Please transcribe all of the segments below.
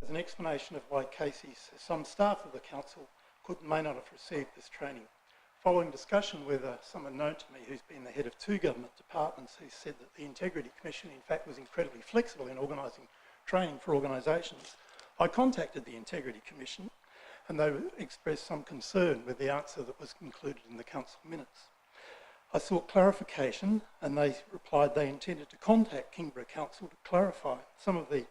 as an explanation of why Casey says some staff of the council may not have received this training. Following discussion with someone known to me who's been the head of 2 government departments, who said that the Integrity Commission in fact was incredibly flexible in organising training for organisations, I contacted the Integrity Commission and they expressed some concern with the answer that was included in the council minutes. I sought clarification and they replied they intended to contact Kingborough Council to clarify some of the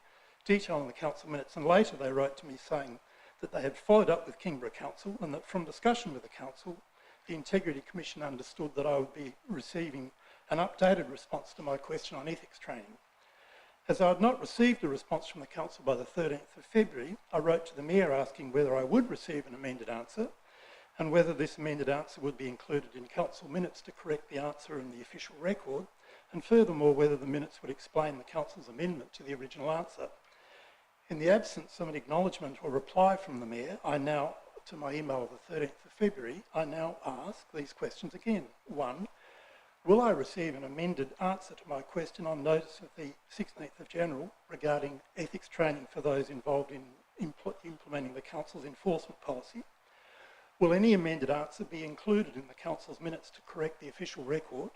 detail in the council minutes, and later they wrote to me saying that they had followed up with Kingborough Council and that from discussion with the council, the Integrity Commission understood that I would be receiving an updated response to my question on ethics training. As I had not received a response from the council by the 13th of February, I wrote to the Mayor asking whether I would receive an amended answer and whether this amended answer would be included in council minutes to correct the answer in the official record, and furthermore whether the minutes would explain the council's amendment to the original answer. In the absence of an acknowledgement or reply from the Mayor, to my email of the 13th of February, I now ask these questions again. 1, will I receive an amended answer to my question on notice of the 16th of January regarding ethics training for those involved in implementing the council's enforcement policy? Will any amended answer be included in the council's minutes to correct the official record?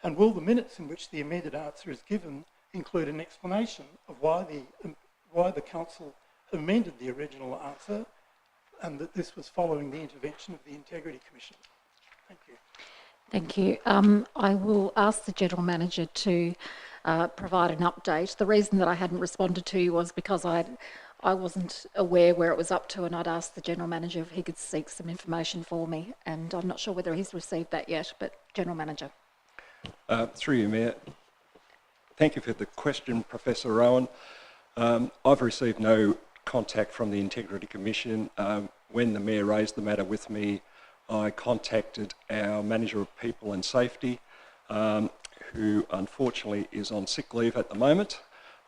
And will the minutes in which the amended answer is given include an explanation of why the council amended the original answer and that this was following the intervention of the Integrity Commission? Thank you. Thank you. I will ask the General Manager to provide an update. The reason that I hadn't responded to you was because I wasn't aware where it was up to, and I'd asked the General Manager if he could seek some information for me, and I'm not sure whether he's received that yet, but General Manager. Through you, Mayor. Thank you for the question, Professor Rowan. I've received no contact from the Integrity Commission. When the Mayor raised the matter with me, I contacted our Manager of People and Safety, who unfortunately is on sick leave at the moment,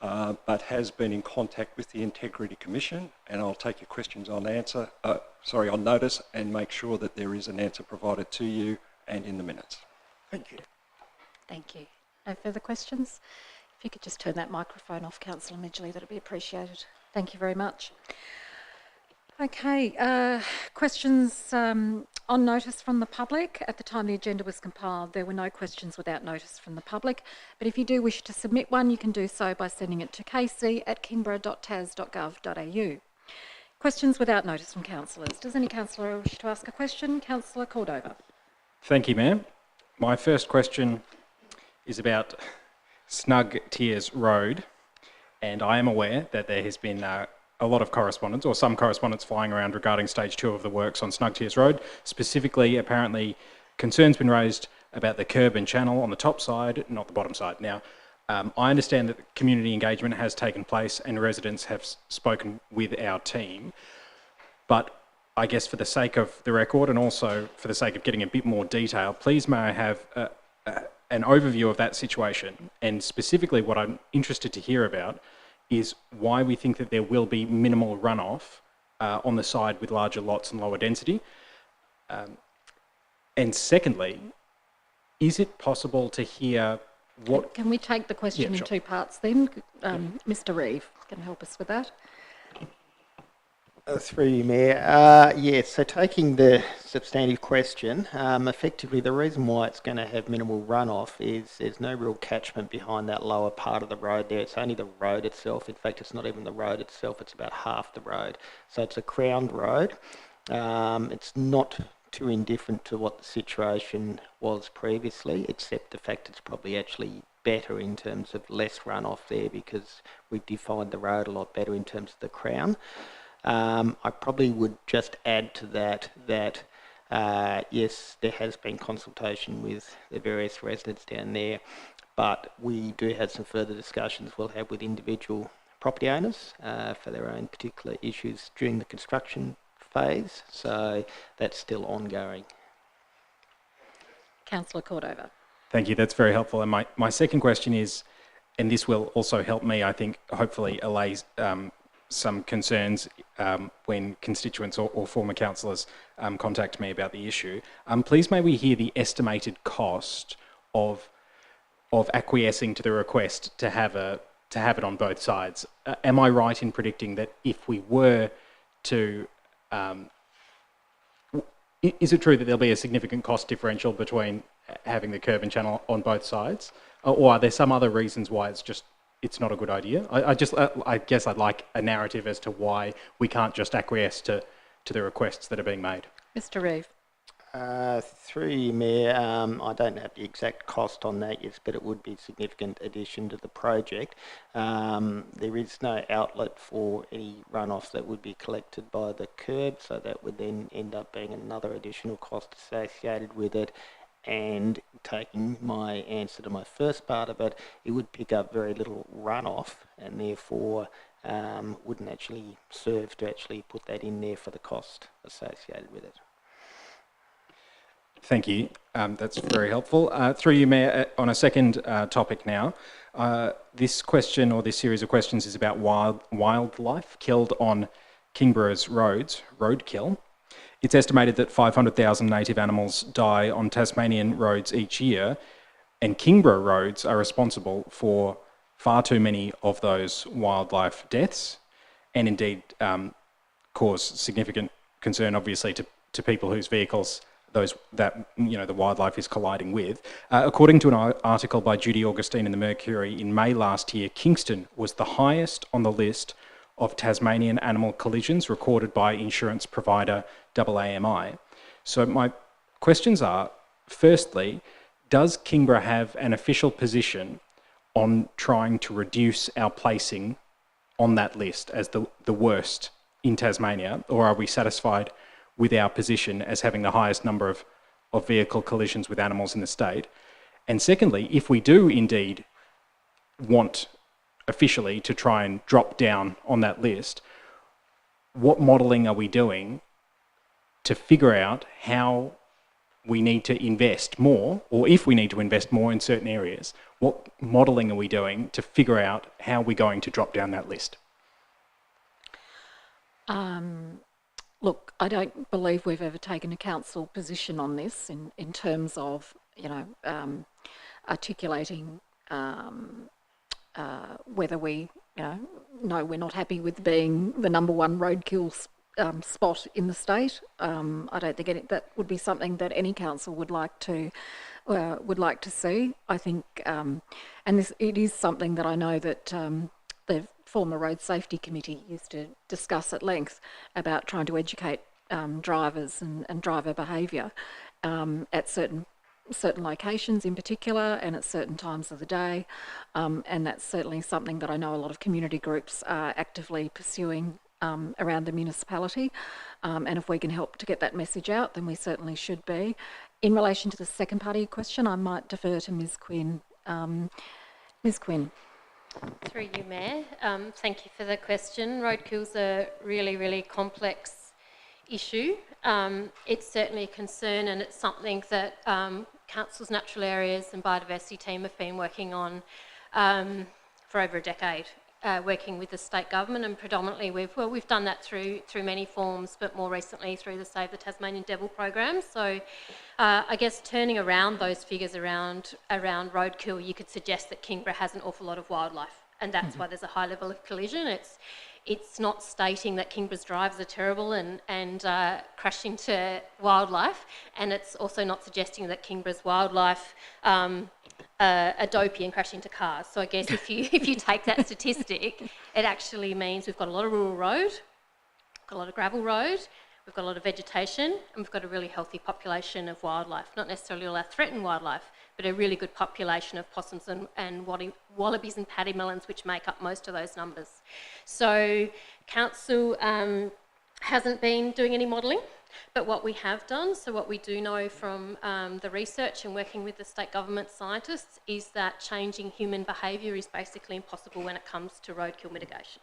but has been in contact with the Integrity Commission, and I'll take your questions on notice and make sure that there is an answer provided to you and in the minutes. Thank you. Thank you. No further questions? If you could just turn that microphone off, Councillor Midgley, that'd be appreciated. Thank you very much. Okay, questions on notice from the public. At the time the agenda was compiled, there were no questions without notice from the public, but if you do wish to submit one, you can do so by sending it to kc@kingborough.tas.gov.au. Questions without notice from councillors. Does any councillor wish to ask a question? Councillor Cordova. Thank you, Mayor. My first question is about Snug Tiers Road, and I am aware that there has been a lot of correspondence, or some correspondence flying around regarding stage 2 of the works on Snug Tiers Road. Specifically, apparently, concerns been raised about the curb and channel on the top side, not the bottom side. Now, I understand that community engagement has taken place and residents have spoken with our team, but I guess for the sake of the record and also for the sake of getting a bit more detail, please may I have an overview of that situation, and specifically what I'm interested to hear about is why we think that there will be minimal runoff on the side with larger lots and lower density. And secondly, is it possible to hear what... Can we take the question in 2 parts then? Mr. Reeve can help us with that. Through you, Mayor. Yes, so taking the substantive question, effectively the reason why it's going to have minimal runoff is there's no real catchment behind that lower part of the road there. It's only the road itself. In fact, it's not even the road itself, it's about half the road. So it's a crowned road. It's not too indifferent to what the situation was previously, except the fact it's probably actually better in terms of less runoff there because we've defined the road a lot better in terms of the crown. I probably would just add to that yes, there has been consultation with the various residents down there, but we do have some further discussions we'll have with individual property owners for their own particular issues during the construction phase, so that's still ongoing. Councillor Cordova. Thank you, that's very helpful. And my second question is, and this will also help me, I think, hopefully allay some concerns when constituents or former councillors contact me about the issue. Please may we hear the estimated cost of acquiescing to the request to have to have it on both sides. Am I right in predicting that if we were to... is it true that there'll be a significant cost differential between having the curb and channel on both sides? Or are there some other reasons why it's not a good idea? I guess I'd like a narrative as to why we can't just acquiesce to the requests that are being made. Mr. Reeve. Through you, Mayor, I don't have the exact cost on that yet, but it would be a significant addition to the project. There is no outlet for any runoff that would be collected by the curb, so that would then end up being another additional cost associated with it. And taking my answer to my first part of it, it would pick up very little runoff and therefore wouldn't actually serve to actually put that in there for the cost associated with it. Thank you. That's very helpful. Through you, Mayor, on a second topic now. This question, or this series of questions, is about wildlife killed on Kingborough's roads, roadkill. It's estimated that 500,000 native animals die on Tasmanian roads each year, and Kingborough roads are responsible for far too many of those wildlife deaths, and indeed cause significant concern, obviously, to people whose vehicles the wildlife is colliding with. According to an article by Judy Augustine in the Mercury in May last year, Kingston was the highest on the list of Tasmanian animal collisions recorded by insurance provider AAMI. So my questions are, firstly, does Kingborough have an official position on trying to reduce our placing on that list as the worst in Tasmania, or are we satisfied with our position as having the highest number of vehicle collisions with animals in the state? And secondly, if we do indeed want officially to try and drop down on that list, what modelling are we doing to figure out how we need to invest more, or if we need to invest more in certain areas, what modelling are we doing to figure out how we're going to drop down that list? Look, I don't believe we've ever taken a council position on this in terms of, articulating whether we, no, we're not happy with being the number one roadkill spot in the state. I don't think that would be something that any council would like to see. I think, it is something that I know that the former Road Safety Committee used to discuss at length about trying to educate drivers and driver behaviour at certain locations in particular and at certain times of the day, and that's certainly something that I know a lot of community groups are actively pursuing around the municipality, and if we can help to get that message out, then we certainly should be. In relation to the second part of your question, I might defer to Ms Quinn. Ms Quinn. Through you, Mayor. Thank you for the question. Roadkill's a really, really complex issue. It's certainly a concern, and it's something that Council's Natural Areas and Biodiversity team have been working on for over a decade, working with the state government, and predominantly we've done that through many forms, but more recently through the Save the Tasmanian Devil program. So I guess turning around those figures around roadkill, you could suggest that Kingborough has an awful lot of wildlife, and that's why there's a high level of collision. It's not stating that Kingborough's drives are terrible and crash into wildlife, and it's also not suggesting that Kingborough's wildlife are dopey and crash into cars. So I guess if you take that statistic, it actually means we've got a lot of rural road, we've got a lot of gravel road, we've got a lot of vegetation, and we've got a really healthy population of wildlife. Not necessarily all our threatened wildlife, but a really good population of possums and wallabies and paddymellons, which make up most of those numbers. So Council hasn't been doing any modelling, but what we have done, so what we do know from the research and working with the state government scientists, is that changing human behaviour is basically impossible when it comes to roadkill mitigation.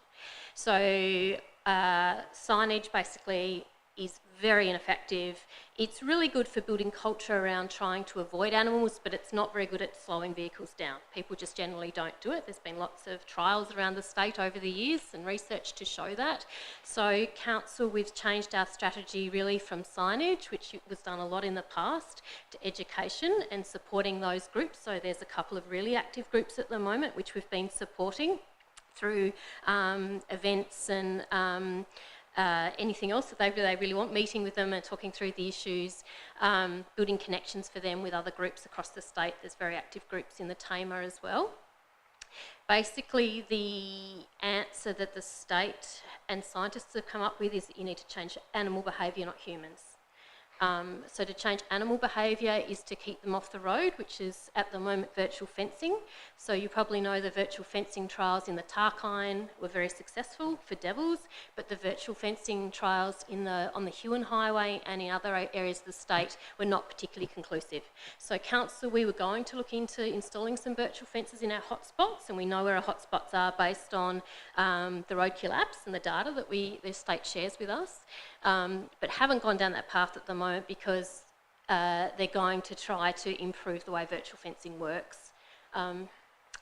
So signage basically is very ineffective. It's really good for building culture around trying to avoid animals, but it's not very good at slowing vehicles down. People just generally don't do it. There's been lots of trials around the state over the years and research to show that. So Council, we've changed our strategy really from signage, which was done a lot in the past, to education and supporting those groups. So there's a couple of really active groups at the moment which we've been supporting. through events and anything else that they really want, meeting with them and talking through the issues, building connections for them with other groups across the state. There's very active groups in the Tamer as well. Basically, the answer that the state and scientists have come up with is that you need to change animal behaviour, not humans. So to change animal behaviour is to keep them off the road, which is at the moment virtual fencing. So you probably know the virtual fencing trials in the Tarkine were very successful for devils, but the virtual fencing trials on the Huon Highway and in other areas of the state were not particularly conclusive. So council, we were going to look into installing some virtual fences in our hotspots, and we know where our hotspots are based on the roadkill apps and the data that the state shares with us. But haven't gone down that path at the moment because they're going to try to improve the way virtual fencing works.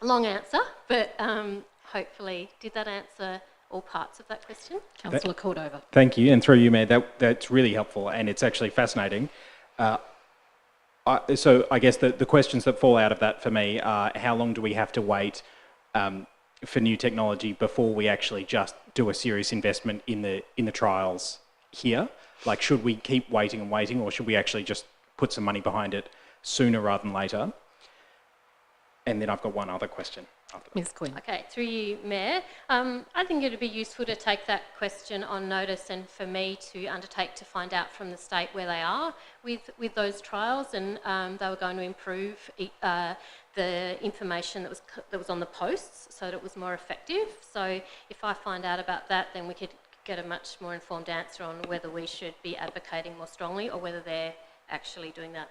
Long answer, but hopefully did that answer all parts of that question? Councillor Cordova. Thank you, and through you, Mayor, that's really helpful, and it's actually fascinating. So I guess the questions that fall out of that for me are, how long do we have to wait for new technology before we actually just do a serious investment in the trials here? Like, should we keep waiting and waiting, or should we actually just put some money behind it sooner rather than later? And then I've got one other question after that. Ms Quinn. Okay, through you, Mayor. I think it would be useful to take that question on notice and for me to undertake to find out from the state where they are with those trials, and they were going to improve the information that was on the posts so that it was more effective. So if I find out about that, then we could get a much more informed answer on whether we should be advocating more strongly or whether they're actually doing that.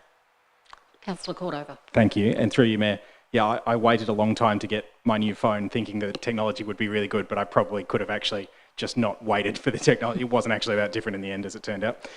Councillor Cordova. Thank you, and through you, Mayor. Yeah, I waited a long time to get my new phone thinking that technology would be really good, but I probably could have actually just not waited for the technology. It wasn't actually that different in the end, as it turned out.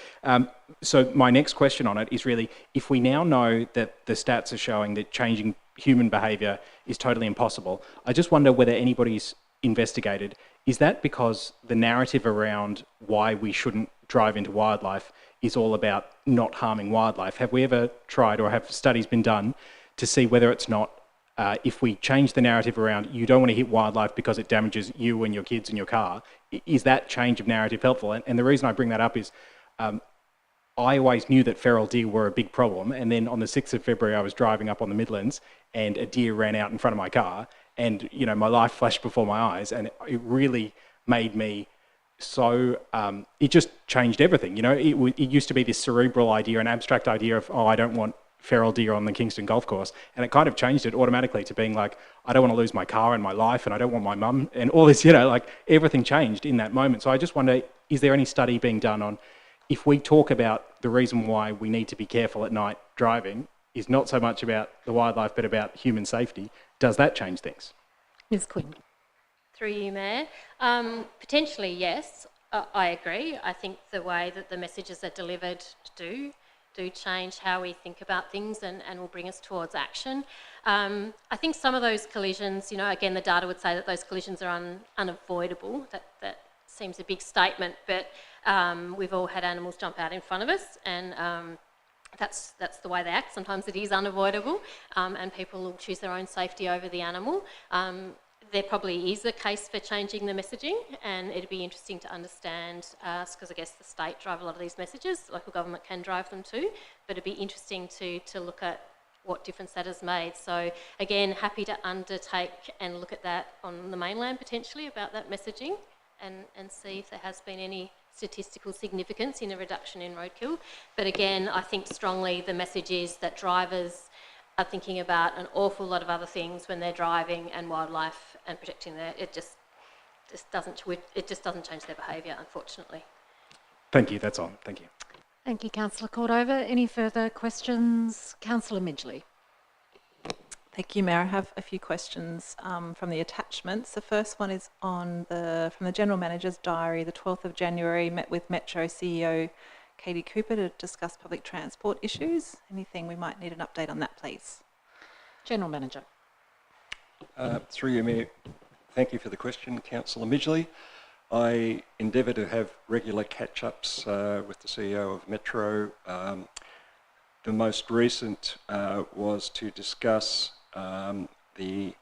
So my next question on it is really, if we now know that the stats are showing that changing human behaviour is totally impossible, I just wonder whether anybody's investigated, is that because the narrative around why we shouldn't drive into wildlife is all about not harming wildlife? Have we ever tried, or have studies been done to see whether it's not, if we change the narrative around you don't want to hit wildlife because it damages you and your kids and your car, is that change of narrative helpful? And the reason I bring that up is I always knew that feral deer were a big problem, and then on the 6th of February I was driving up on the Midlands and a deer ran out in front of my car, and you know, my life flashed before my eyes, and it really made me so, it just changed everything. You know, it used to be this cerebral idea, an abstract idea of, oh, I don't want feral deer on the Kingston golf course, and it kind of changed it automatically to being like, I don't want to lose my car and my life, and I don't want my mum, and all this, you know, like everything changed in that moment. So I just wonder, is there any study being done on, if we talk about the reason why we need to be careful at night driving is not so much about the wildlife but about human safety, does that change things? Ms Quinn. Through you, Mayor. Potentially, yes, I agree. I think the way that the messages are delivered do change how we think about things and will bring us towards action. I think some of those collisions, you know, again, the data would say that those collisions are unavoidable. That seems a big statement, but we've all had animals jump out in front of us, and that's the way they act. Sometimes it is unavoidable, and people will choose their own safety over the animal. There probably is a case for changing the messaging, and it'd be interesting to understand, because I guess the state drive a lot of these messages, local government can drive them too, but it'd be interesting to look at what difference that has made. So again, happy to undertake and look at that on the mainland potentially about that messaging and see if there has been any statistical significance in a reduction in roadkill. But again, I think strongly the message is that drivers are thinking about an awful lot of other things when they're driving, and wildlife and protecting their, it just doesn't change their behaviour, unfortunately. Thank you, that's all. Thank you. Thank you, Councillor Cordova. Any further questions? Councillor Midgley. Thank you, Mayor. I have a few questions from the attachments. The first one is from the General Manager's diary, the 12th of January, met with Metro CEO Katie Cooper to discuss public transport issues. Anything we might need an update on that, please? General Manager. Through you, Mayor, thank you for the question, Councillor Midgley. I endeavour to have regular catch-ups with the CEO of Metro. The most recent was to discuss the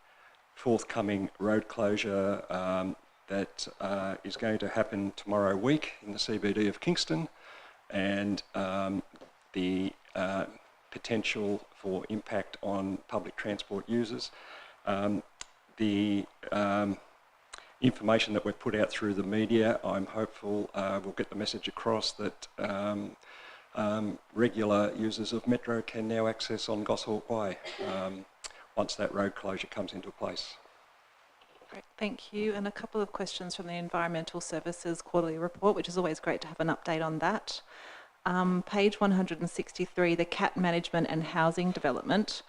forthcoming road closure that is going to happen tomorrow week in the CBD of Kingston, and the potential for impact on public transport users. The information that we've put out through the media, I'm hopeful will get the message across that regular users of Metro can now access on Goshawk Way once that road closure comes into place. Great, thank you. And a couple of questions from the Environmental Services Quarterly Report, which is always great to have an update on that. Page 163, the CAT management and housing development.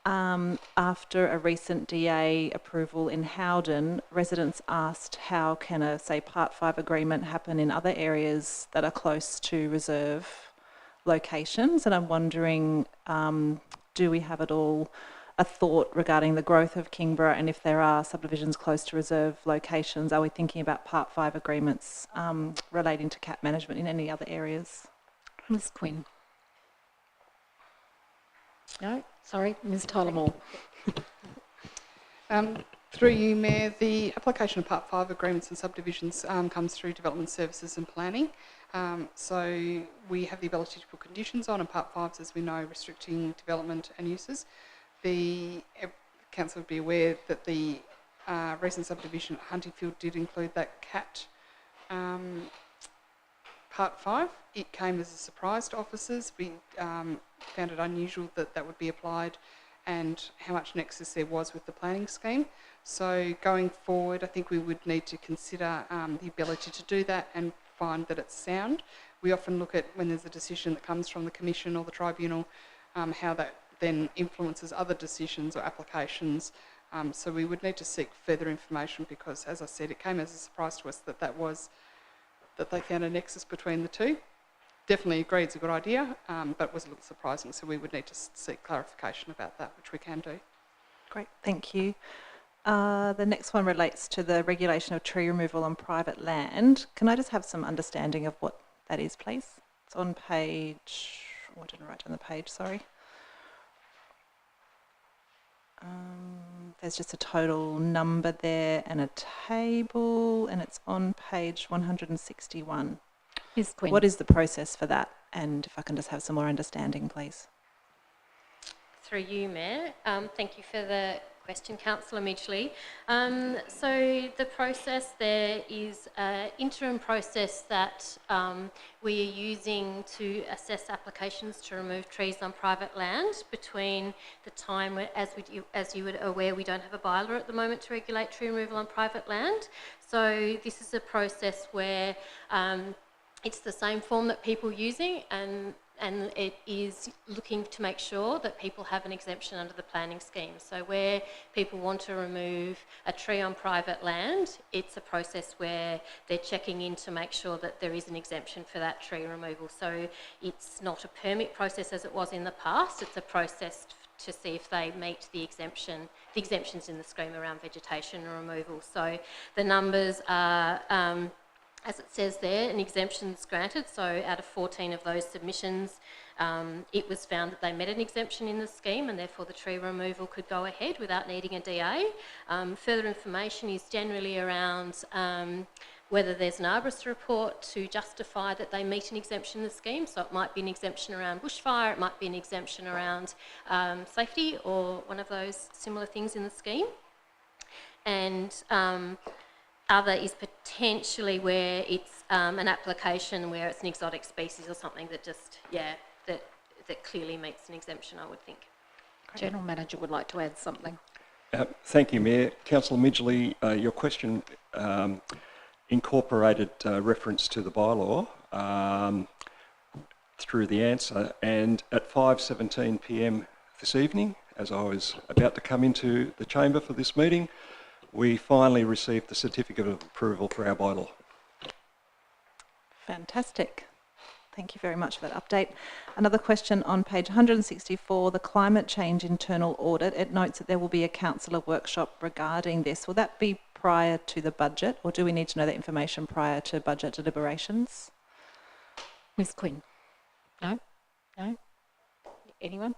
After a recent DA approval in Howden, residents asked how can a, say, Part 5 agreement happen in other areas that are close to reserve locations, and I'm wondering, do we have at all a thought regarding the growth of Kingborough, and if there are subdivisions close to reserve locations, are we thinking about Part 5 agreements relating to CAT management in any other areas? Ms Quinn. No, sorry, Ms Tyler-Moore. Through you, Mayor, the application of Part 5 agreements and subdivisions comes through Development Services and Planning. So we have the ability to put conditions on, and Part 5s, as we know, restricting development and uses. The council would be aware that the recent subdivision at Huntingfield did include that CAT Part 5. It came as a surprise to officers. We found it unusual that that would be applied and how much nexus there was with the planning scheme. So going forward, I think we would need to consider the ability to do that and find that it's sound. We often look at when there's a decision that comes from the Commission or the Tribunal, how that then influences other decisions or applications. So we would need to seek further information because, as I said, it came as a surprise to us that that they found a nexus between the two. Definitely agree it's a good idea, but it was a little surprising, so we would need to seek clarification about that, which we can do. Great, thank you. The next one relates to the regulation of tree removal on private land. Can I just have some understanding of what that is, please? It's on page, I didn't write down the page, sorry. There's just a total number there and a table, and it's on page 161. Ms Quinn. What is the process for that? And if I can just have some more understanding, please. Through you, Mayor. Thank you for the question, Councillor Midgley. So the process there is an interim process that we are using to assess applications to remove trees on private land between the time, as you were aware, we don't have a bylaw at the moment to regulate tree removal on private land. So this is a process where it's the same form that people are using, and it is looking to make sure that people have an exemption under the planning scheme. So where people want to remove a tree on private land, it's a process where they're checking in to make sure that there is an exemption for that tree removal. So it's not a permit process as it was in the past, it's a process to see if they meet the exemptions in the scheme around vegetation removal. So the numbers are, as it says there, an exemption is granted. So out of 14 of those submissions, it was found that they met an exemption in the scheme, and therefore the tree removal could go ahead without needing a DA. Further information is generally around whether there's an arborist report to justify that they meet an exemption in the scheme. So it might be an exemption around bushfire, it might be an exemption around safety, or one of those similar things in the scheme. And other is potentially where it's an application where it's an exotic species or something that just, that clearly meets an exemption, I would think. General Manager would like to add something. Thank you, Mayor. Councillor Midgley, your question incorporated reference to the bylaw through the answer, and at 5:17 p.m. this evening, as I was about to come into the chamber for this meeting, we finally received the certificate of approval for our bylaw. Fantastic. Thank you very much for that update. Another question on page 164, the climate change internal audit. It notes that there will be a councillor workshop regarding this. Will that be prior to the budget, or do we need to know that information prior to budget deliberations? Ms Quinn. No? No? Anyone?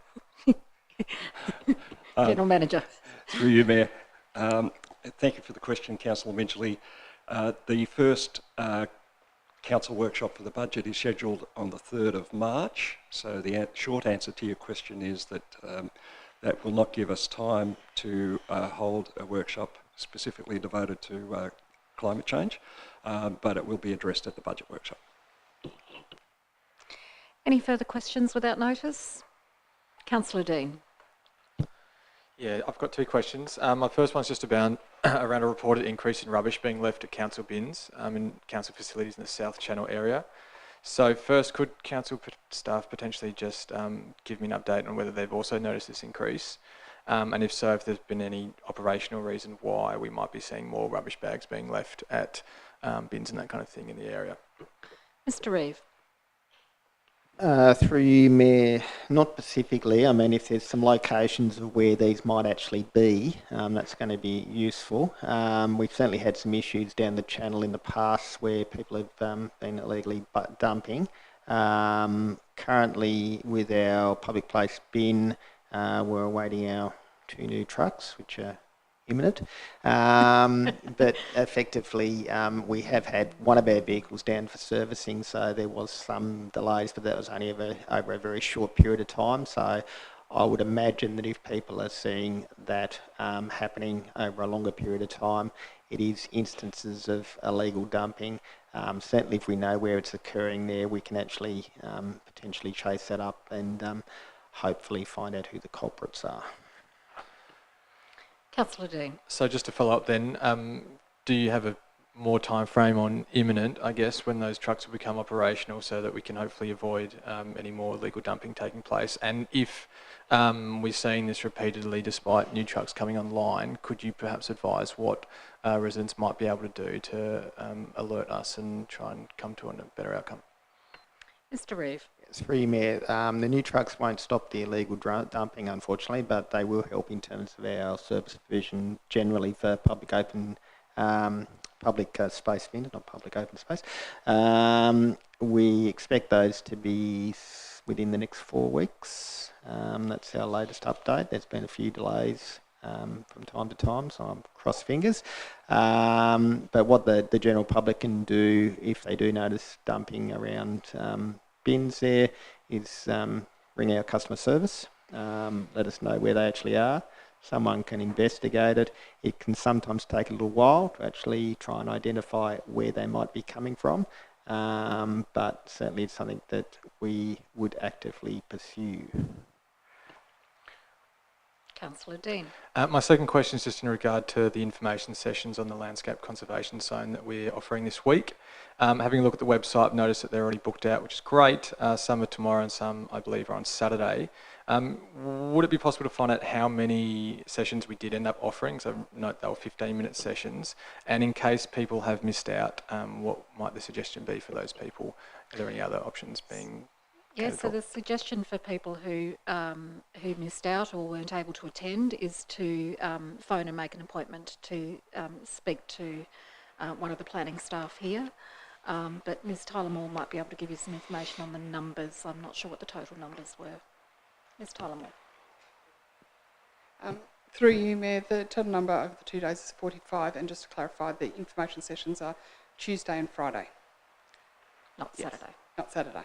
General Manager. Through you, Mayor. Thank you for the question, Councillor Midgley. The first council workshop for the budget is scheduled on the 3rd of March. So the short answer to your question is that that will not give us time to hold a workshop specifically devoted to climate change, but it will be addressed at the budget workshop. Any further questions without notice? Councillor Dean. Yeah, I've got two questions. My first one's just around a reported increase in rubbish being left at council bins in council facilities in the South Channel area. So first, could council staff potentially just give me an update on whether they've also noticed this increase? And if so, if there's been any operational reason why we might be seeing more rubbish bags being left at bins and that kind of thing in the area? Mr. Reeve. Through you, Mayor, not specifically. I mean, if there's some locations of where these might actually be, that's going to be useful. We've certainly had some issues down the channel in the past where people have been illegally dumping. Currently, with our public place bin, we're awaiting our 2 new trucks, which are imminent. But effectively, we have had one of our vehicles down for servicing, so there was some delays, but that was only over a very short period of time. So I would imagine that if people are seeing that happening over a longer period of time, it is instances of illegal dumping. Certainly if we know where it's occurring there, we can actually potentially chase that up and hopefully find out who the culprits are. Councillor Dean. So just to follow up then, do you have a more time frame on imminent, I guess, when those trucks will become operational so that we can hopefully avoid any more illegal dumping taking place? And if we're seeing this repeatedly despite new trucks coming online, could you perhaps advise what residents might be able to do to alert us and try and come to a better outcome? Mr. Reeve. Through you, Mayor, the new trucks won't stop the illegal dumping, unfortunately, but they will help in terms of our service provision generally for public open space bin, not public open space. We expect those to be within the next 4 weeks. That's our latest update. There's been a few delays from time to time, so I'm cross fingers. But what the general public can do if they do notice dumping around bins there is ring our customer service, let us know where they actually are. Someone can investigate it. It can sometimes take a little while to actually try and identify where they might be coming from, but certainly it's something that we would actively pursue. Councillor Dean. My second question is just in regard to the information sessions on the landscape conservation zone that we're offering this week. Having a look at the website, I've noticed that they're already booked out, which is great. Some are tomorrow and some, I believe, are on Saturday. Would it be possible to find out how many sessions we did end up offering? So note they were 15-minute sessions. And in case people have missed out, what might the suggestion be for those people? Are there any other options being Yes, so the suggestion for people who missed out or weren't able to attend is to phone and make an appointment to speak to one of the planning staff here. But Ms Tyler Moore might be able to give you some information on the numbers. I'm not sure what the total numbers were. Ms Tyler Moore. Through you, Mayor, the total number over the 2 days is 45, and just to clarify, the information sessions are Tuesday and Friday. Not Saturday. Not Saturday.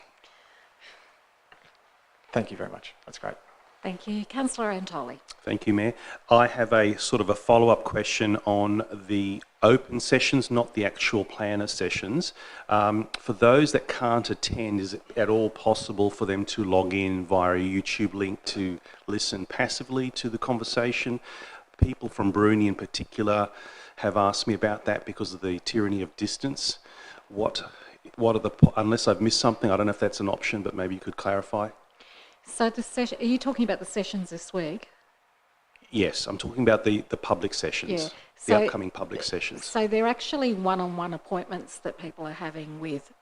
Thank you very much. That's great. Thank you. Councillor Antoli. Thank you, Mayor. I have a sort of a follow-up question on the open sessions, not the actual planner sessions. For those that can't attend, is it at all possible for them to log in via a YouTube link to listen passively to the conversation? People from Bruni in particular have asked me about that because of the tyranny of distance. What are the, unless I've missed something, I don't know if that's an option, but maybe you could clarify. So the session, are you talking about the sessions this week? Yes, I'm talking about the public sessions, Yeah. the upcoming public sessions. So they're actually one-on-one appointments that people are having with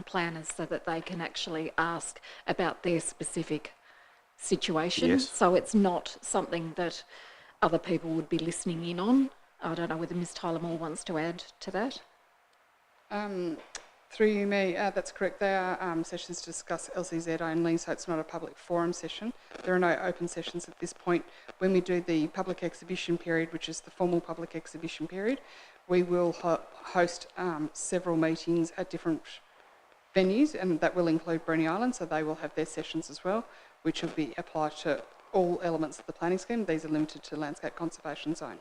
planners so that they can actually ask about their specific situation. Yes. So it's not something that other people would be listening in on. I don't know whether Ms Tyler Moore wants to add to that. Through you, Mayor, that's correct. They are sessions to discuss LCZ only, so it's not a public forum session. There are no open sessions at this point. When we do the public exhibition period, which is the formal public exhibition period, we will host several meetings at different venues, and that will include Bruny Island, so they will have their sessions as well, which will be applied to all elements of the planning scheme. These are limited to landscape conservation zone.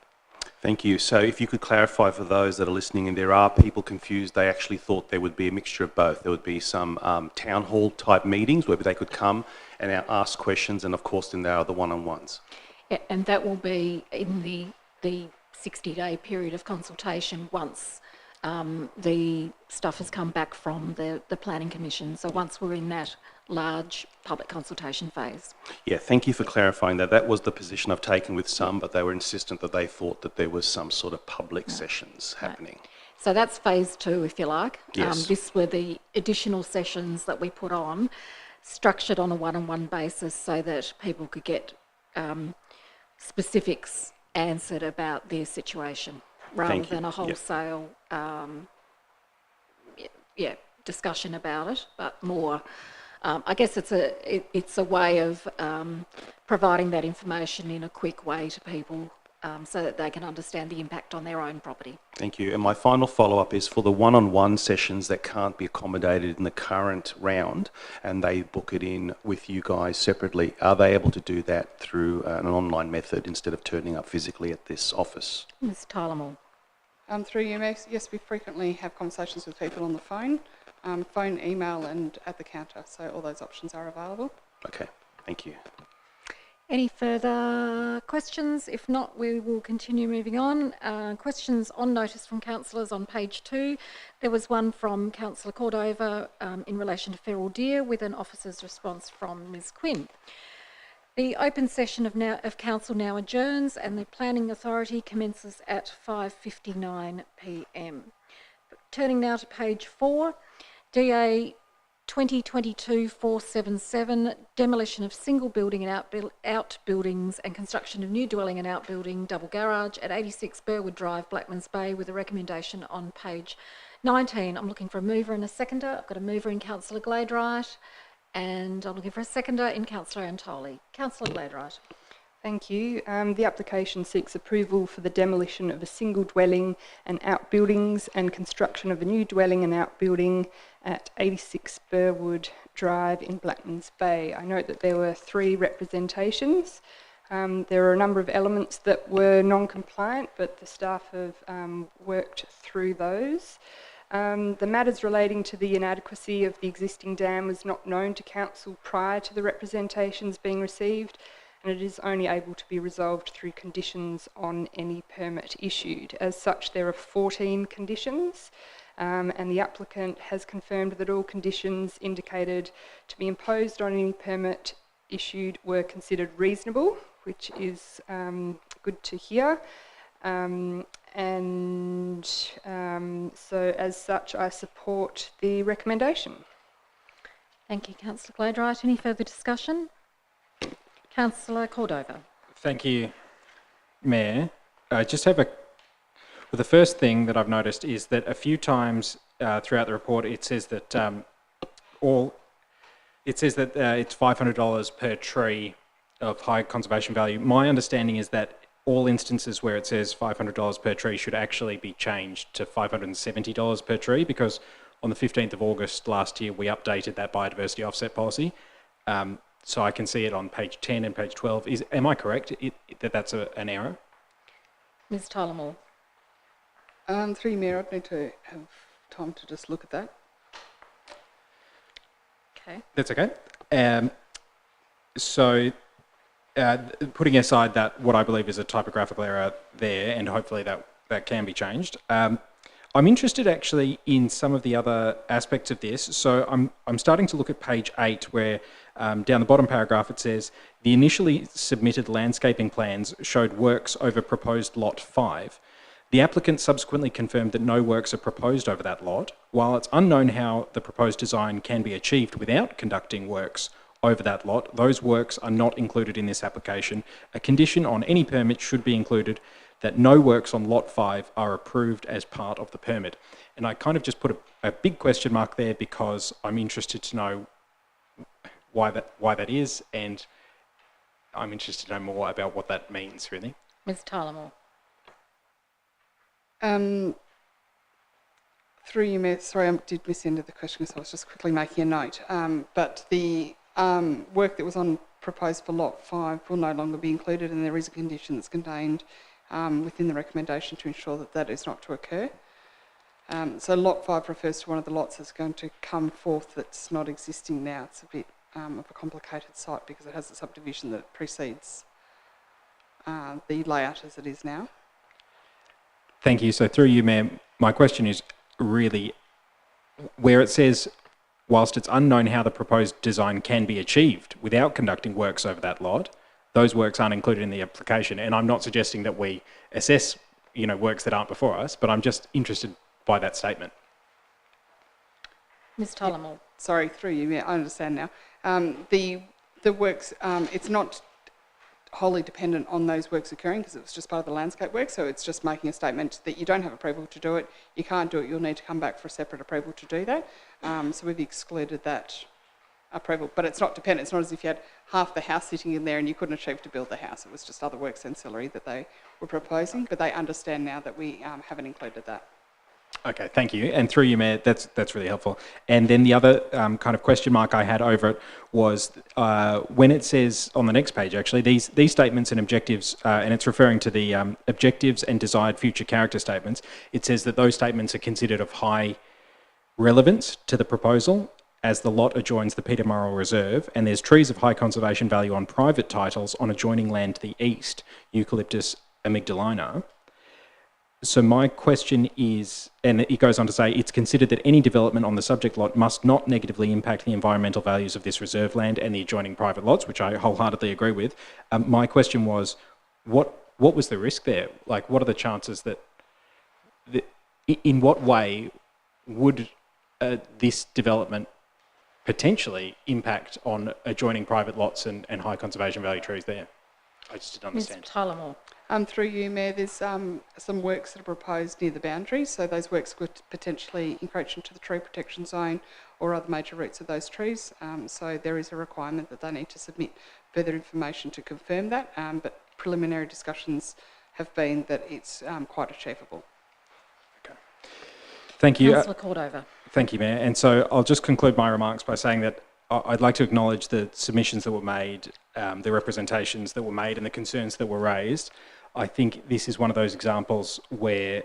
Thank you. So if you could clarify for those that are listening, and there are people confused, they actually thought there would be a mixture of both. There would be some town hall type meetings where they could come and ask questions, and of course then there are the one-on-ones. Yeah, and that will be in the 60-day period of consultation once the stuff has come back from the Planning Commission. So once we're in that large public consultation phase. Yeah, thank you for clarifying that. That was the position I've taken with some, but they were insistent that they thought that there was some sort of public sessions happening. So that's phase 2, if you like. Yes. This were the additional sessions that we put on, structured on a one-on-one basis so that people could get specifics answered about their situation rather than a wholesale discussion about it, but more. I guess it's a way of providing that information in a quick way to people so that they can understand the impact on their own property. Thank you. And my final follow-up is for the one-on-one sessions that can't be accommodated in the current round and they book it in with you guys separately, are they able to do that through an online method instead of turning up physically at this office? Ms. Tyler-Moore. Through you, yes, we frequently have conversations with people on the phone, phone, email and at the counter, so all those options are available. Okay, thank you. Any further questions? If not, we will continue moving on. Questions on notice from councillors on page 2. There was one from Councillor Cordova in relation to feral deer with an officer's response from Ms Quinn. The open session of council now adjourns and the planning authority commences at 5:59 p.m. Turning now to page 4, DA 2022-477, demolition of single building and outbuildings and construction of new dwelling and outbuilding double garage at 86 Burwood Drive, Blackmans Bay, with a recommendation on page 19. I'm looking for a mover and a seconder. I've got a mover in Councillor Gladright and I'm looking for a seconder in Councillor Antoli. Councillor Gladright. Thank you. The application seeks approval for the demolition of a single dwelling and outbuildings and construction of a new dwelling and outbuilding at 86 Burwood Drive in Blackmans Bay. I note that there were 3 representations. There are a number of elements that were non-compliant, but the staff have worked through those. The matters relating to the inadequacy of the existing dam was not known to council prior to the representations being received, and it is only able to be resolved through conditions on any permit issued. As such, there are 14 conditions, and the applicant has confirmed that all conditions indicated to be imposed on any permit issued were considered reasonable, which is good to hear. So as such, I support the recommendation. Thank you, Councillor Gladright. Any further discussion? Councillor Cordova. Thank you, Mayor. I just have the first thing that I've noticed is that a few times throughout the report it says that it's $500 per tree of high conservation value. My understanding is that all instances where it says $500 per tree should actually be changed to $570 per tree, because on the 15th of August last year we updated that biodiversity offset policy. So I can see it on page 10 and page 12. Am I correct that that's an error? Ms Tyler-Moore. Through you, Mayor, I'd need to have time to just look at that. Okay. That's okay. Putting aside that, what I believe is a typographical error there, and hopefully that can be changed. I'm interested actually in some of the other aspects of this. So I'm starting to look at page 8 where down the bottom paragraph it says, the initially submitted landscaping plans showed works over proposed lot 5. The applicant subsequently confirmed that no works are proposed over that lot. While it's unknown how the proposed design can be achieved without conducting works over that lot, those works are not included in this application. A condition on any permit should be included that no works on Lot 5 are approved as part of the permit. And I kind of just put a big question mark there because I'm interested to know why that is, and I'm interested to know more about what that means, really. Ms Tyler-Moore. Through you, Mayor, sorry, I did miss the end of the question, so I was just quickly making a note. But the work that was proposed for Lot 5 will no longer be included, and there is a condition that's contained within the recommendation to ensure that that is not to occur. So Lot 5 refers to one of the lots that's going to come forth that's not existing now. It's a bit of a complicated site because it has a subdivision that precedes the layout as it is now. Thank you. So through you, Mayor, my question is really where it says, whilst it's unknown how the proposed design can be achieved without conducting works over that lot, those works aren't included in the application. And I'm not suggesting that we assess, works that aren't before us, but I'm just interested by that statement. Ms Tyler-Moore. Sorry, through you, yeah, I understand now. The works, it's not wholly dependent on those works occurring because it was just part of the landscape work, so it's just making a statement that you don't have approval to do it, you can't do it, you'll need to come back for a separate approval to do that. So we've excluded that approval, but it's not dependent. It's not as if you had half the house sitting in there and you couldn't achieve to build the house. It was just other works ancillary that they were proposing, but they understand now that we haven't included that. Okay, thank you. And through you, Mayor, that's really helpful. And then the other kind of question mark I had over it was when it says on the next page, actually, these statements and objectives, and it's referring to the objectives and desired future character statements, it says that those statements are considered of high relevance to the proposal as the lot adjoins the Peterborough Reserve, and there's trees of high conservation value on private titles on adjoining land to the east, Eucalyptus amygdalina. So my question is, and it goes on to say, it's considered that any development on the subject lot must not negatively impact the environmental values of this reserve land and the adjoining private lots, which I wholeheartedly agree with. My question was, what was the risk there? Like, what are the chances that, in what way would this development potentially impact on adjoining private lots and high conservation value trees there? I just didn't understand. Ms Tyler-Moore. Through you, Mayor, there's some works that are proposed near the boundary, so those works could potentially encroach into the tree protection zone or other major roots of those trees. So there is a requirement that they need to submit further information to confirm that, but preliminary discussions have been that it's quite achievable. Okay. Thank you. Councillor Cordova. Thank you, Mayor. And so I'll just conclude my remarks by saying that I'd like to acknowledge the submissions that were made, the representations that were made and the concerns that were raised. I think this is one of those examples where,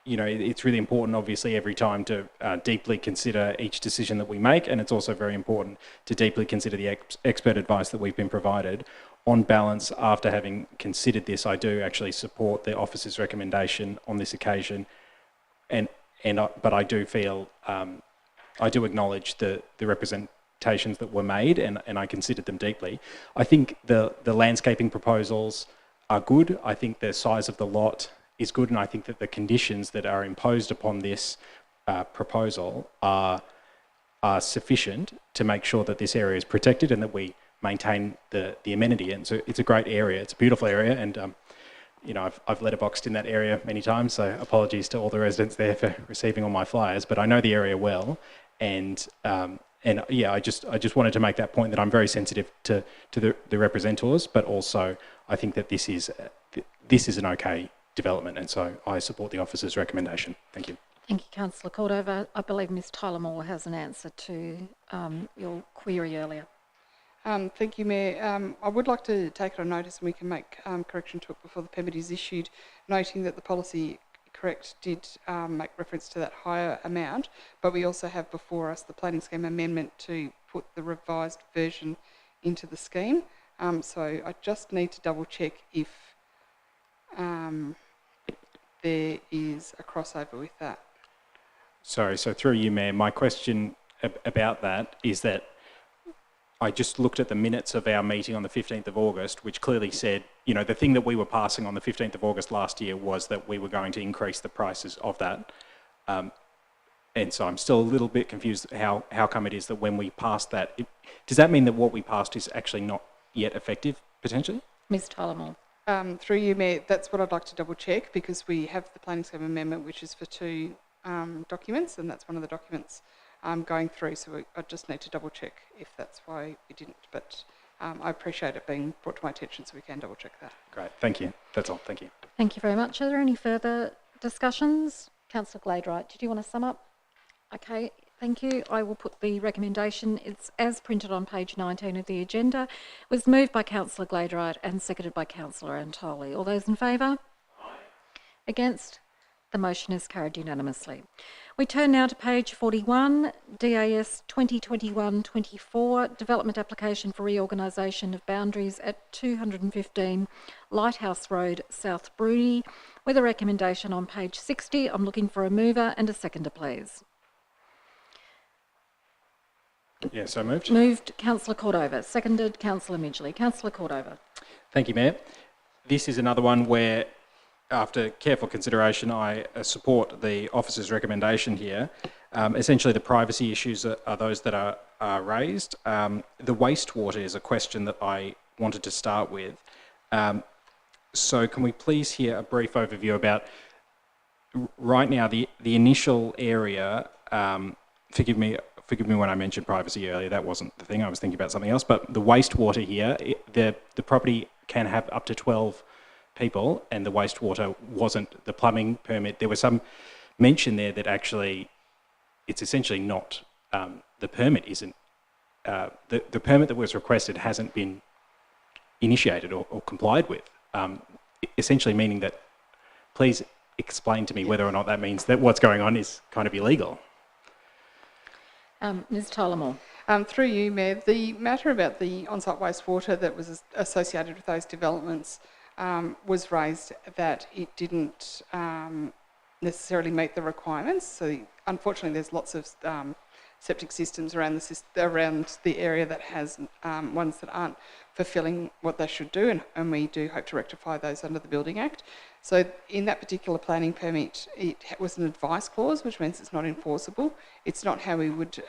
it's really important, obviously, every time to deeply consider each decision that we make, and it's also very important to deeply consider the expert advice that we've been provided. On balance, after having considered this, I do actually support the officer's recommendation on this occasion, but I do feel, I do acknowledge the representations that were made, and I considered them deeply. I think the landscaping proposals are good. I think the size of the lot is good, and I think that the conditions that are imposed upon this proposal are sufficient to make sure that this area is protected and that we maintain the amenity. And so it's a great area. It's a beautiful area, and I've letterboxed in that area many times, so apologies to all the residents there for receiving all my flyers, but I know the area well, and yeah, I just wanted to make that point that I'm very sensitive to the representatives, but also I think that this is an okay development, and so I support the officer's recommendation. Thank you. Thank you, Councillor Cordova. I believe Ms Tyler-Moore has an answer to your query earlier. Thank you, Mayor. I would like to take it on notice, and we can make correction to it before the permit is issued, noting that the policy correct did make reference to that higher amount, but we also have before us the planning scheme amendment to put the revised version into the scheme. So I just need to double check if there is a crossover with that. Sorry, so through you, Mayor, my question about that is that I just looked at the minutes of our meeting on the 15th of August, which clearly said, the thing that we were passing on the 15th of August last year was that we were going to increase the prices of that. And so I'm still a little bit confused how come it is that when we passed that, does that mean that what we passed is actually not yet effective, potentially? Ms Tyler-Moore. Through you, Mayor, that's what I'd like to double check, because we have the planning scheme amendment, which is for 2 documents, and that's one of the documents going through. So I just need to double check if that's why we didn't. But I appreciate it being brought to my attention, so we can double check that. Great, thank you. That's all, thank you. Thank you very much. Are there any further discussions? Councillor Gladright, did you want to sum up? Okay, thank you. I will put the recommendation. It's as printed on page 19 of the agenda. It was moved by Councillor Gladright and seconded by Councillor Antoli. All those in favour? Against? The motion is carried unanimously. We turn now to page 41, DAS 2021-24, Development Application for Reorganisation of Boundaries at 215 Lighthouse Road, South Bruni, with a recommendation on page 60. I'm looking for a mover and a seconder, please. Yeah, so moved. Moved, Councillor Cordova. Seconded, Councillor Midgley. Councillor Cordova. Thank you, Mayor. This is another one where, after careful consideration, I support the officer's recommendation here. Essentially, the privacy issues are those that are raised. The wastewater is a question that I wanted to start with. So can we please hear a brief overview about, right now, the initial area, forgive me when I mentioned privacy earlier, that wasn't the thing, I was thinking about something else, but the wastewater here, the property can have up to 12 people, and the wastewater wasn't the plumbing permit. There was some mention there that actually it's essentially not, the permit isn't, the permit that was requested hasn't been initiated or complied with, essentially meaning that, please explain to me whether or not that means that what's going on is kind of illegal. Ms Tolamore. Through you, Mayor, the matter about the on-site wastewater that was associated with those developments was raised that it didn't necessarily meet the requirements. So unfortunately, there's lots of septic systems around the area that has ones that aren't fulfilling what they should do, and we do hope to rectify those under the Building Act. So in that particular planning permit, it was an advice clause, which means it's not enforceable. It's not how we would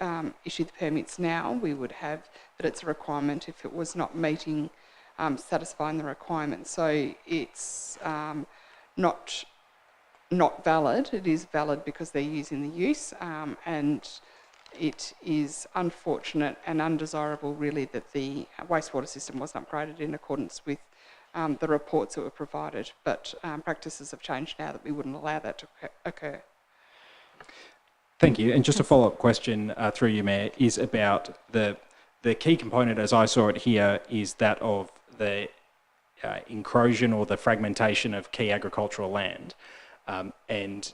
issue the permits now. We would have that it's a requirement if it was not meeting, satisfying the requirements. So it's not valid. It is valid because they're using the use, and it is unfortunate and undesirable, really, that the wastewater system wasn't upgraded in accordance with the reports that were provided. But practices have changed now that we wouldn't allow that to occur. Thank you. And just a follow-up question through you, Mayor, is about the key component, as I saw it here, is that of the encroachment or the fragmentation of key agricultural land. And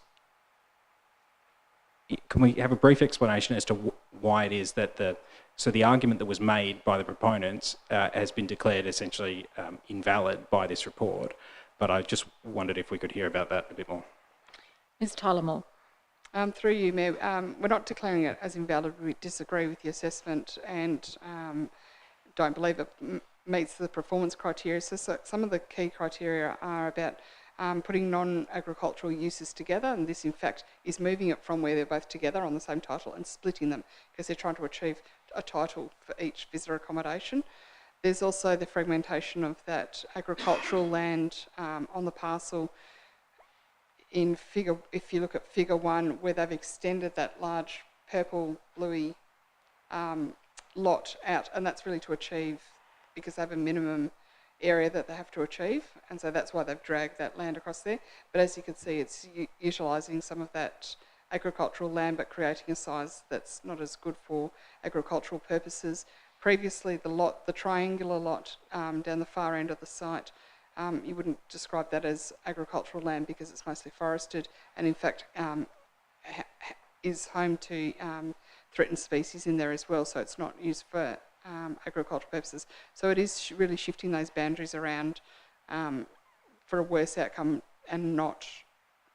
can we have a brief explanation as to why it is that the argument that was made by the proponents has been declared essentially invalid by this report, but I just wondered if we could hear about that a bit more. Ms Tolamore. Through you, Mayor, we're not declaring it as invalid. We disagree with the assessment and don't believe it meets the performance criteria. So some of the key criteria are about putting non-agricultural uses together, and this in fact is moving it from where they're both together on the same title and splitting them, because they're trying to achieve a title for each visitor accommodation. There's also the fragmentation of that agricultural land on the parcel in figure, if you look at figure 1, where they've extended that large purple bluey lot out, and that's really to achieve, because they have a minimum area that they have to achieve, and so that's why they've dragged that land across there. But as you can see, it's utilising some of that agricultural land but creating a size that's not as good for agricultural purposes. Previously, the triangular lot down the far end of the site, you wouldn't describe that as agricultural land because it's mostly forested, and in fact is home to threatened species in there as well, so it's not used for agricultural purposes. So it is really shifting those boundaries around for a worse outcome and not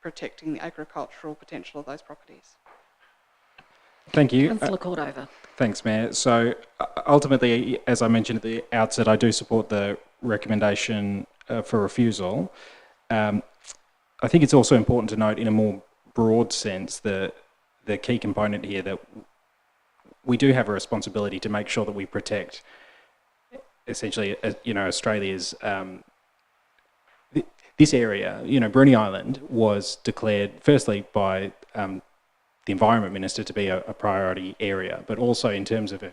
protecting the agricultural potential of those properties. Thank you. Councillor Cordova. Thanks, Mayor. So ultimately, as I mentioned at the outset, I do support the recommendation for refusal. I think it's also important to note in a more broad sense the key component here that we do have a responsibility to make sure that we protect essentially, Australia's this area, Bruny Island was declared firstly by the Environment Minister to be a priority area, but also in terms of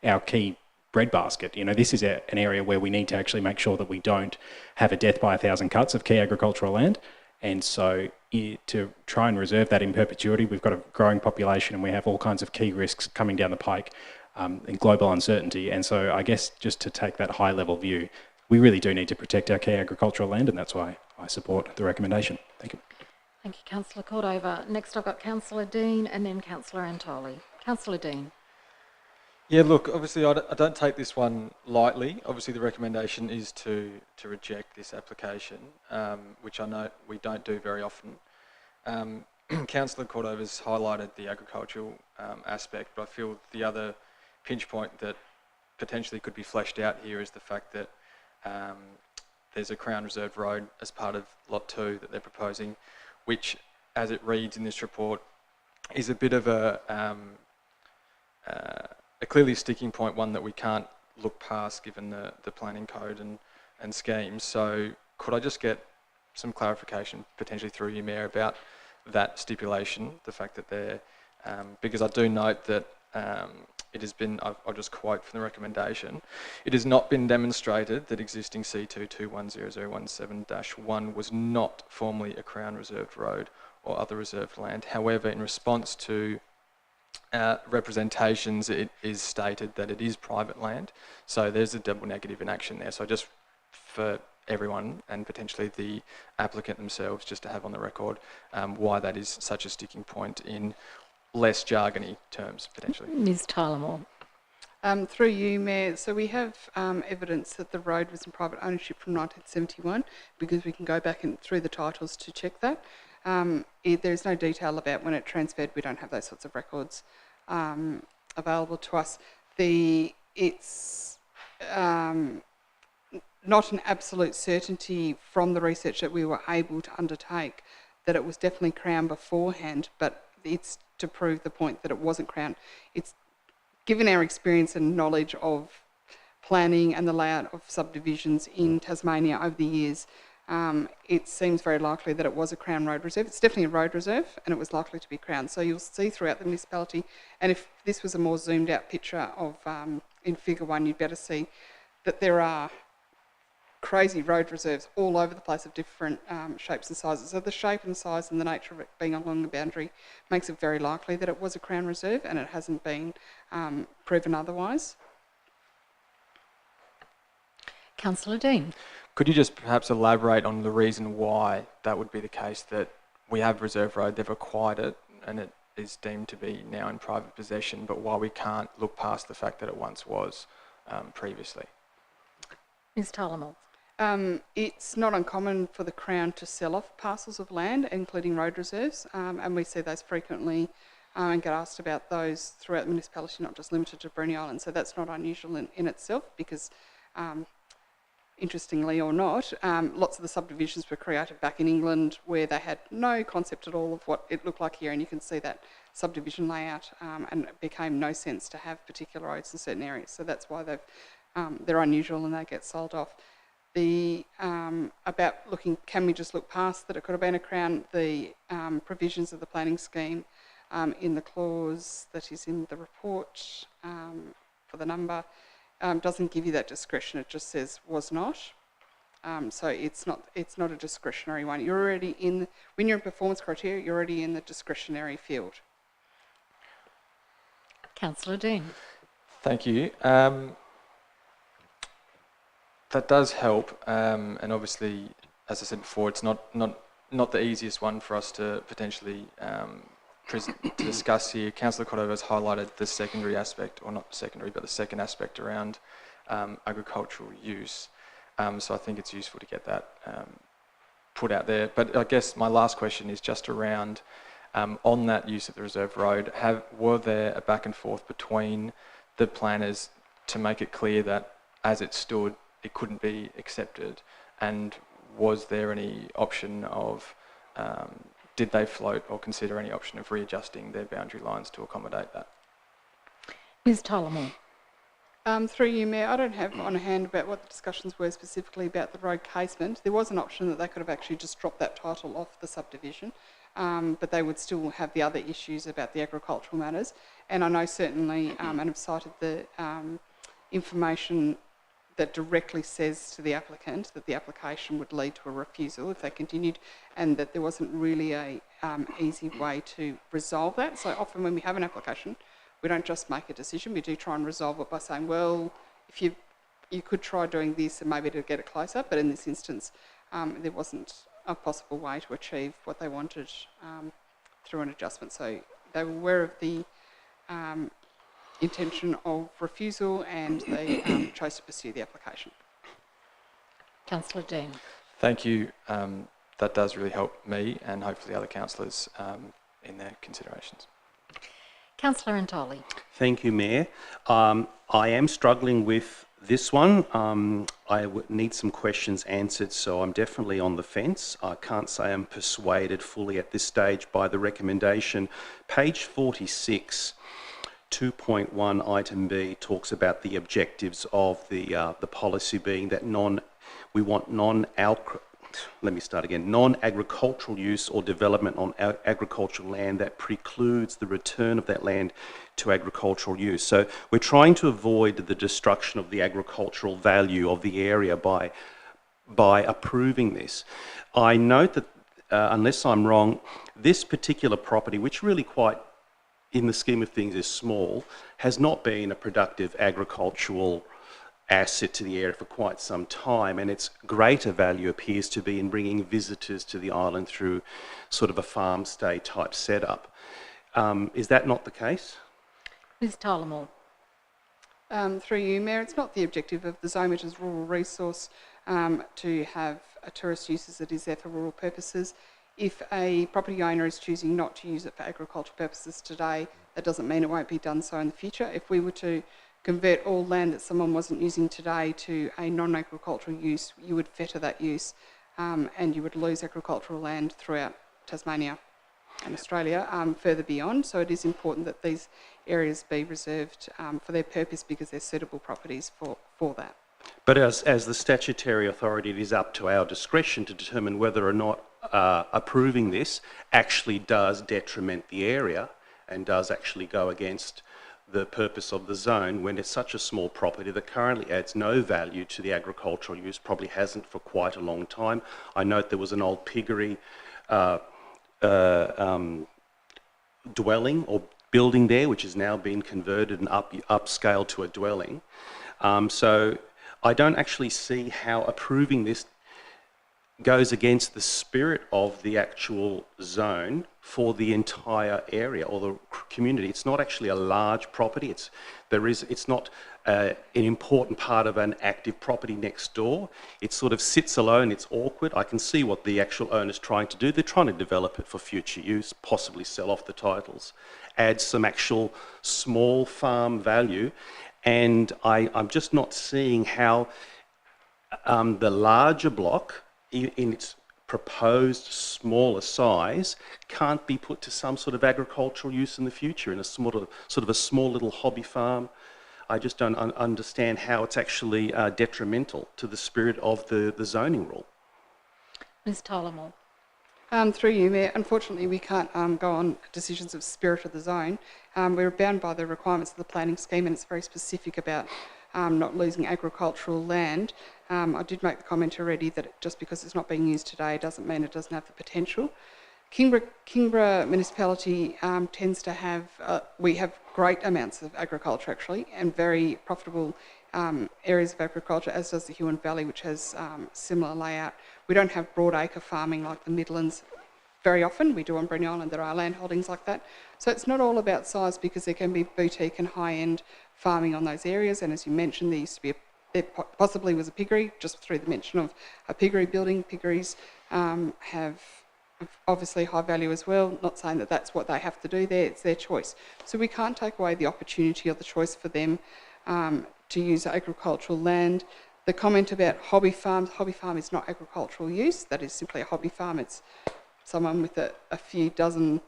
our key breadbasket. This is an area where we need to actually make sure that we don't have a death by 1,000 cuts of key agricultural land. And so to try and reserve that in perpetuity, we've got a growing population and we have all kinds of key risks coming down the pike and global uncertainty. And so I guess just to take that high level view, we really do need to protect our key agricultural land, and that's why I support the recommendation. Thank you. Thank you, Councillor Cordova. Next I've got Councillor Dean and then Councillor Antoli. Councillor Dean. Yeah, look, obviously I don't take this one lightly. Obviously the recommendation is to reject this application, which I know we don't do very often. Councillor Cordova's highlighted the agricultural aspect, but I feel the other pinch point that potentially could be fleshed out here is the fact that there's a Crown Reserve Road as part of Lot 2 that they're proposing, which, as it reads in this report, is a bit of a clearly sticking point, one that we can't look past given the planning code and schemes. So could I just get some clarification, potentially through you, Mayor, about that stipulation, the fact that they're, because I do note that it has been, I'll just quote from the recommendation, it has not been demonstrated that existing C2210017-1 was not formerly a Crown Reserved Road or other reserved land. However, in response to representations, it is stated that it is private land. So there's a double negative in action there. So just for everyone and potentially the applicant themselves, just to have on the record why that is such a sticking point in less jargony terms, potentially. Ms Tyler-Moore. Through you, Mayor, so we have evidence that the road was in private ownership from 1971, because we can go back through the titles to check that. There's no detail about when it transferred. We don't have those sorts of records available to us. It's not an absolute certainty from the research that we were able to undertake that it was definitely Crown beforehand, but it's to prove the point that it wasn't Crown. It's given our experience and knowledge of planning and the layout of subdivisions in Tasmania over the years, it seems very likely that it was a Crown road reserve. It's definitely a road reserve and it was likely to be Crown. So you'll see throughout the municipality, and if this was a more zoomed out picture of in figure 1, you'd better see that there are crazy road reserves all over the place of different shapes and sizes. So the shape and size and the nature of it being along the boundary makes it very likely that it was a Crown Reserve, and it hasn't been proven otherwise. Councillor Dean. Could you just perhaps elaborate on the reason why that would be the case, that we have Reserve Road, they've acquired it and it is deemed to be now in private possession, but why we can't look past the fact that it once was previously? Ms Tyler-Moore. It's not uncommon for the Crown to sell off parcels of land, including road reserves, and we see those frequently and get asked about those throughout the municipality, not just limited to Bruny Island. So that's not unusual in itself, because interestingly or not, lots of the subdivisions were created back in England where they had no concept at all of what it looked like here, and you can see that subdivision layout, and it became no sense to have particular roads in certain areas. So that's why they're unusual and they get sold off. About looking, can we just look past that it could have been a Crown? The provisions of the planning scheme in the clause that is in the report for the number doesn't give you that discretion. It just says was not. So it's not a discretionary one. You're already in, when you're in performance criteria, you're already in the discretionary field. Councillor Dean. Thank you. That does help, and obviously, as I said before, it's not the easiest one for us to potentially to discuss here. Councillor Cordova has highlighted the secondary aspect, or not secondary, but the second aspect around agricultural use. So I think it's useful to get that put out there. But I guess my last question is just around on that use of the reserve road. Were there a back and forth between the planners to make it clear that, as it stood, it couldn't be accepted, and was there any option of, did they float or consider any option of readjusting their boundary lines to accommodate that? Ms Tyler-Moore. Through you, Mayor, I don't have on hand about what the discussions were specifically about the road casement. There was an option that they could have actually just dropped that title off the subdivision, but they would still have the other issues about the agricultural matters. And I know certainly, and have cited the information that directly says to the applicant that the application would lead to a refusal if they continued, and that there wasn't really a easy way to resolve that. So often when we have an application, we don't just make a decision, we do try and resolve it by saying, well, if you could try doing this and maybe to get it closer, but in this instance, there wasn't a possible way to achieve what they wanted through an adjustment. So they were aware of the intention of refusal, and they chose to pursue the application. Councillor Dean. Thank you. That does really help me and hopefully other councillors in their considerations. Councillor Antoli. Thank you, Mayor. I am struggling with this one. I would need some questions answered, so I'm definitely on the fence. I can't say I'm persuaded fully at this stage by the recommendation. Page 46, 2.1 item B talks about the objectives of the policy being that we want non-agricultural use or development on agricultural land that precludes the return of that land to agricultural use. So we're trying to avoid the destruction of the agricultural value of the area by approving this. I note that, unless I'm wrong, this particular property, which really quite, in the scheme of things, is small, has not been a productive agricultural asset to the area for quite some time, and its greater value appears to be in bringing visitors to the island through sort of a farm stay type setup. Is that not the case? Ms Tyler-Moore. Through you, Mayor, it's not the objective of the zone, which is rural resource, to have a tourist use as it is there for rural purposes. If a property owner is choosing not to use it for agricultural purposes today, that doesn't mean it won't be done so in the future. If we were to convert all land that someone wasn't using today to a non-agricultural use, you would fetter that use, and you would lose agricultural land throughout Tasmania and Australia further beyond. So it is important that these areas be reserved for their purpose because they're suitable properties for that. But as the statutory authority, it is up to our discretion to determine whether or not approving this actually does detriment the area and does actually go against the purpose of the zone when it's such a small property that currently adds no value to the agricultural use, probably hasn't for quite a long time. I note there was an old piggery dwelling or building there, which has now been converted and upscaled to a dwelling. So I don't actually see how approving this goes against the spirit of the actual zone for the entire area or the community. It's not actually a large property. It's not an important part of an active property next door. It sort of sits alone. It's awkward. I can see what the actual owner's trying to do. They're trying to develop it for future use, possibly sell off the titles, add some actual small farm value. And I'm just not seeing how the larger block, in its proposed smaller size, can't be put to some sort of agricultural use in the future in a sort of a small little hobby farm. I just don't understand how it's actually detrimental to the spirit of the zoning rule. Ms Tyler-Moore. Through you, Mayor, unfortunately we can't go on decisions of spirit of the zone. We're bound by the requirements of the planning scheme, and it's very specific about not losing agricultural land. I did make the comment already that just because it's not being used today doesn't mean it doesn't have the potential. Kingborough municipality tends to have, we have great amounts of agriculture actually, and very profitable areas of agriculture, as does the Huon Valley, which has similar layout. We don't have broadacre farming like the Midlands very often. We do on Bruny Island, there are land holdings like that. So it's not all about size, because there can be boutique and high-end farming on those areas, and as you mentioned, there possibly was a piggery, just through the mention of a piggery building. Piggeries have obviously high value as well, not saying that that's what they have to do there, it's their choice. So we can't take away the opportunity or the choice for them to use agricultural land. The comment about hobby farm is not agricultural use, that is simply a hobby farm. It's someone with a few dozen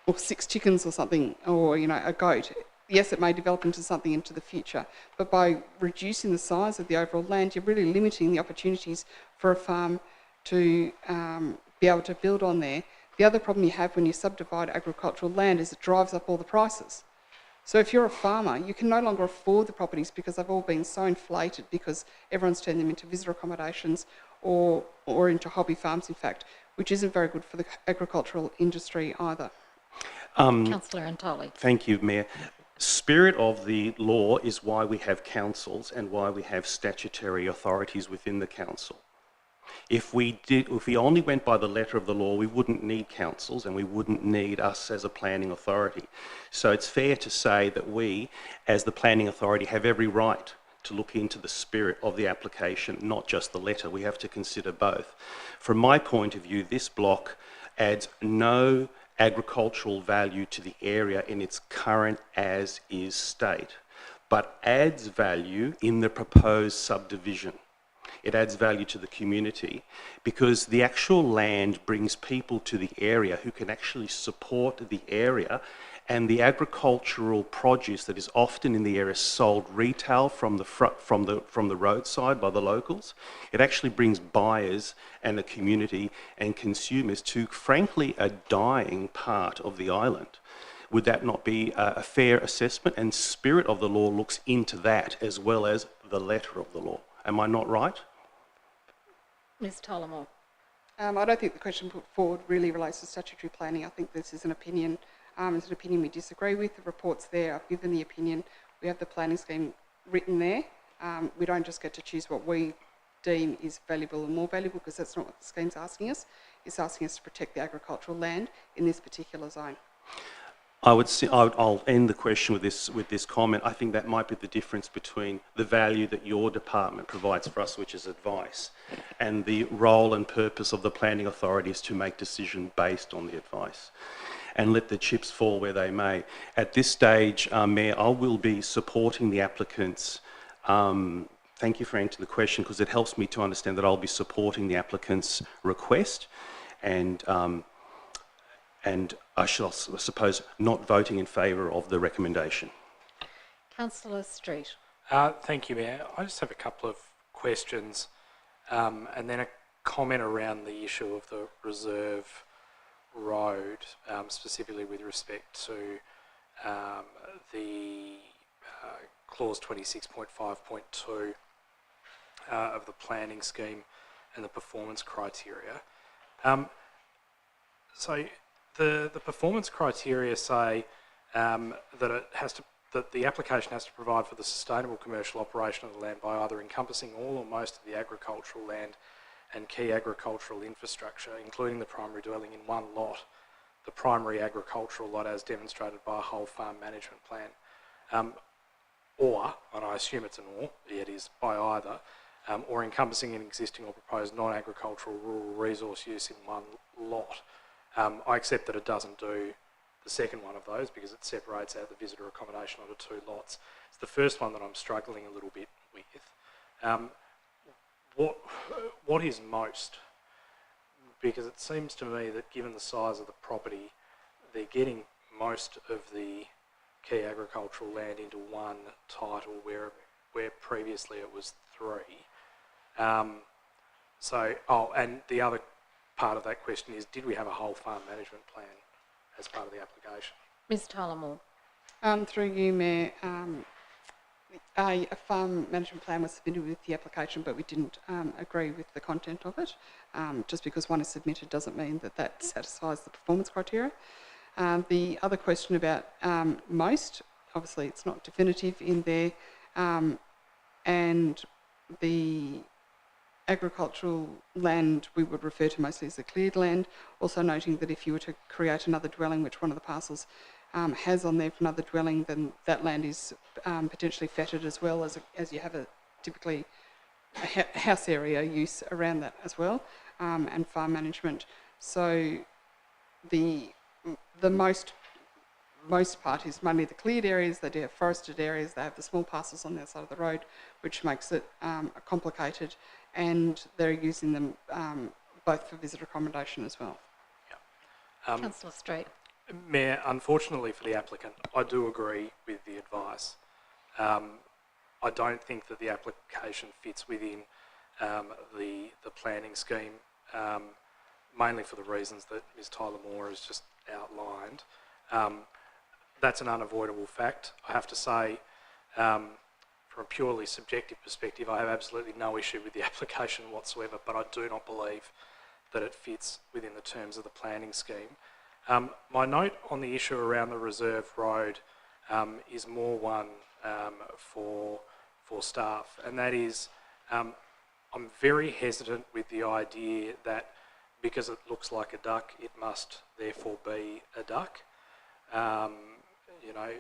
or 6 chickens or something, or a goat. yes, it may develop into something into the future, but by reducing the size of the overall land, you're really limiting the opportunities for a farm to be able to build on there. The other problem you have when you subdivide agricultural land is it drives up all the prices. So if you're a farmer, you can no longer afford the properties because they've all been so inflated because everyone's turned them into visitor accommodations or into hobby farms, in fact, which isn't very good for the agricultural industry either. Councillor Antoli. Thank you, Mayor. Spirit of the law is why we have councils and why we have statutory authorities within the council. If we only went by the letter of the law, we wouldn't need councils and we wouldn't need us as a planning authority. So it's fair to say that we, as the planning authority, have every right to look into the spirit of the application, not just the letter. We have to consider both. From my point of view, this block adds no agricultural value to the area in its current as-is state, but adds value in the proposed subdivision. It adds value to the community because the actual land brings people to the area who can actually support the area, and the agricultural produce that is often in the area sold retail from the roadside by the locals. It actually brings buyers and the community and consumers to, frankly, a dying part of the island. Would that not be a fair assessment? And spirit of the law looks into that as well as the letter of the law. Am I not right? Ms Tullamore. I don't think the question put forward really relates to statutory planning. I think this is an opinion. It's an opinion we disagree with. The report's there. I've given the opinion. We have the planning scheme written there. We don't just get to choose what we deem is valuable and more valuable, because that's not what the scheme's asking us. It's asking us to protect the agricultural land in this particular zone. I'll end the question with this comment. I think that might be the difference between the value that your department provides for us, which is advice, and the role and purpose of the planning authorities to make decisions based on the advice and let the chips fall where they may. At this stage, Mayor, I will be supporting the applicants. Thank you for answering the question, because it helps me to understand that I'll be supporting the applicant's request and I suppose not voting in favour of the recommendation. Councillor Street. Thank you, Mayor. I just have a couple of questions and then a comment around the issue of the reserve road, specifically with respect to the clause 26.5.2 of the planning scheme and the performance criteria. So the performance criteria say that the application has to provide for the sustainable commercial operation of the land by either encompassing all or most of the agricultural land and key agricultural infrastructure, including the primary dwelling, in one lot, the primary agricultural lot as demonstrated by a whole farm management plan, or, and I assume it's an or, it is by either, or encompassing an existing or proposed non-agricultural rural resource use in one lot. I accept that it doesn't do the second one of those because it separates out the visitor accommodation onto two lots. It's the first one that I'm struggling a little bit with. What is most? Because it seems to me that given the size of the property, they're getting most of the key agricultural land into one title where previously it was three. And the other part of that question is, did we have a whole farm management plan as part of the application? Ms Tullamore. Through you, Mayor, a farm management plan was submitted with the application, but we didn't agree with the content of it. Just because one is submitted doesn't mean that that satisfies the performance criteria. The other question about most, obviously it's not definitive in there, and the agricultural land we would refer to mostly as the cleared land, also noting that if you were to create another dwelling, which one of the parcels has on there for another dwelling, then that land is potentially fettered as well, as you have typically a house area use around that as well, and farm management. So the most part is mainly the cleared areas. They do have forested areas. They have the small parcels on the other side of the road, which makes it complicated, and they're using them both for visitor accommodation as well. Councillor Street. Mayor, unfortunately for the applicant, I do agree with the advice. I don't think that the application fits within the planning scheme, mainly for the reasons that Ms Tyler Moore has just outlined. That's an unavoidable fact. I have to say, from a purely subjective perspective, I have absolutely no issue with the application whatsoever, but I do not believe that it fits within the terms of the planning scheme. My note on the issue around the reserve road is more one for staff, and that is I'm very hesitant with the idea that because it looks like a duck, it must therefore be a duck. You know,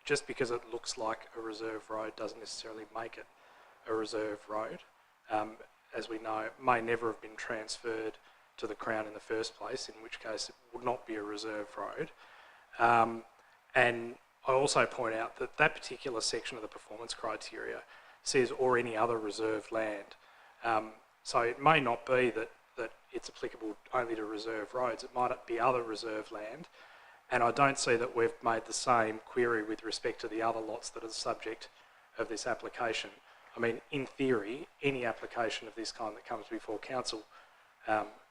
just because it looks like a reserve road doesn't necessarily make it a reserve road. As we know, it may never have been transferred to the Crown in the first place, in which case it would not be a reserve road. And I also point out that that particular section of the performance criteria says or any other reserved land. So it may not be that it's applicable only to reserve roads, it might be other reserved land. And I don't see that we've made the same query with respect to the other lots that are the subject of this application. I mean, in theory, any application of this kind that comes before council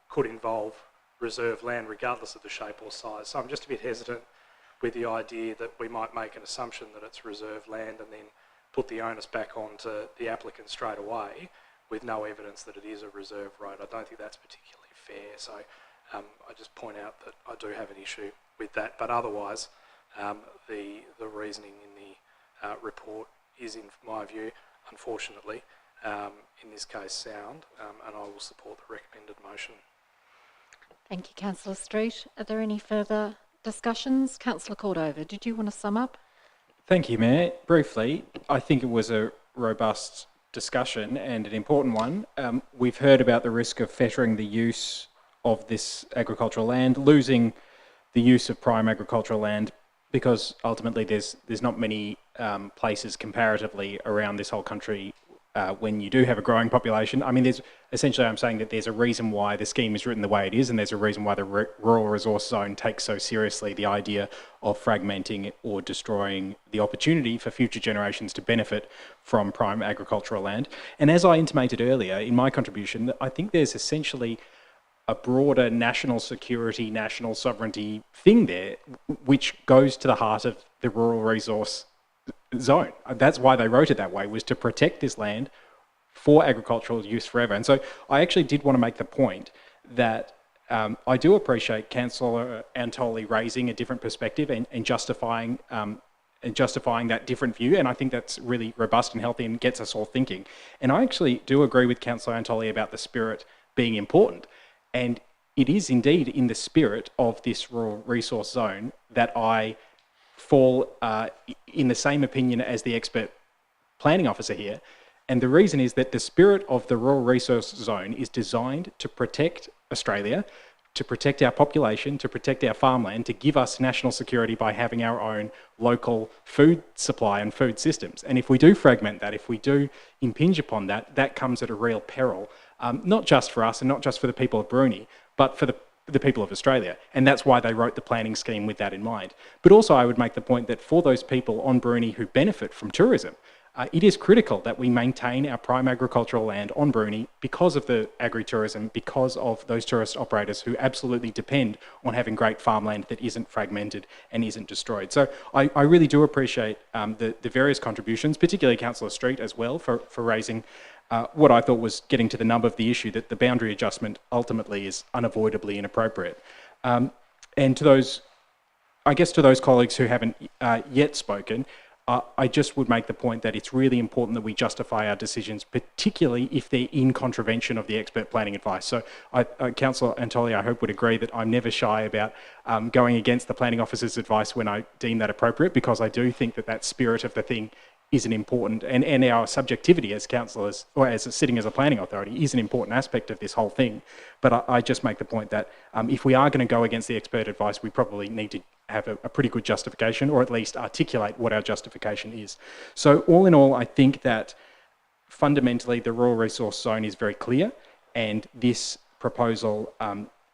could involve reserve land regardless of the shape or size. So I'm just a bit hesitant with the idea that we might make an assumption that it's reserve land and then put the onus back onto the applicant straight away with no evidence that it is a reserve road. I don't think that's particularly fair. So I just point out that I do have an issue with that. But otherwise, the reasoning in the report is, in my view, unfortunately, in this case, sound, and I will support the recommended motion. Thank you, Councillor Street. Are there any further discussions? Councillor Cordova, did you want to sum up? Thank you, Mayor. Briefly, I think it was a robust discussion and an important one. We've heard about the risk of fettering the use of this agricultural land, losing the use of prime agricultural land, because ultimately there's not many places comparatively around this whole country when you do have a growing population. I mean, I'm saying that there's a reason why the scheme is written the way it is, and there's a reason why the rural resource zone takes so seriously the idea of fragmenting or destroying the opportunity for future generations to benefit from prime agricultural land. And as I intimated earlier in my contribution, I think there's essentially a broader national security, national sovereignty thing there, which goes to the heart of the rural resource zone. That's why they wrote it that way, was to protect this land for agricultural use forever. And so I actually did want to make the point that I do appreciate Councillor Antoli raising a different perspective and justifying that different view, and I think that's really robust and healthy and gets us all thinking. And I actually do agree with Councillor Antoli about the spirit being important, and it is indeed in the spirit of this rural resource zone that I fall in the same opinion as the expert planning officer here. And the reason is that the spirit of the rural resource zone is designed to protect Australia, to protect our population, to protect our farmland, to give us national security by having our own local food supply and food systems. And if we do fragment that, if we do impinge upon that, that comes at a real peril, not just for us and not just for the people of Bruni, but for the people of Australia. And that's why they wrote the planning scheme with that in mind. But also I would make the point that for those people on Bruni who benefit from tourism, it is critical that we maintain our prime agricultural land on Bruni because of the agritourism, because of those tourist operators who absolutely depend on having great farmland that isn't fragmented and isn't destroyed. So I really do appreciate the various contributions, particularly Councillor Street as well, for raising what I thought was getting to the nub of the issue, that the boundary adjustment ultimately is unavoidably inappropriate. And to those, I guess to those colleagues who haven't yet spoken, I just would make the point that it's really important that we justify our decisions, particularly if they're in contravention of the expert planning advice. So Councillor Antoli, I hope, would agree that I'm never shy about going against the planning officer's advice when I deem that appropriate, because I do think that that spirit of the thing is an important, and our subjectivity as councillors, or as sitting as a planning authority, is an important aspect of this whole thing. But I just make the point that if we are going to go against the expert advice, we probably need to have a pretty good justification, or at least articulate what our justification is. So all in all, I think that fundamentally the rural resource zone is very clear, and this proposal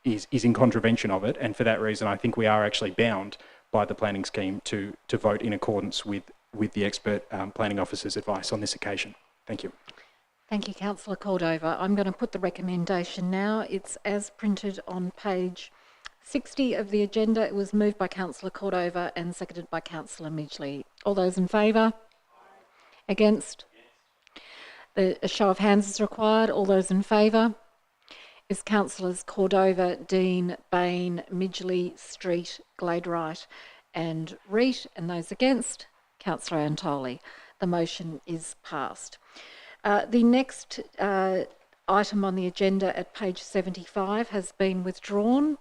is in contravention of it, and for that reason I think we are actually bound by the planning scheme to vote in accordance with the expert planning officer's advice on this occasion. Thank you. Thank you, Councillor Cordova. I'm going to put the recommendation now. It's as printed on page 60 of the agenda. It was moved by Councillor Cordova and seconded by Councillor Midgley. All those in favour? Against? A show of hands is required. All those in favour? Is Councillors Cordova, Dean, Bain, Midgley, Street, Gladeright and Reet, and those against? Councillor Antoli. The motion is passed. The next item on the agenda at page 75 has been withdrawn.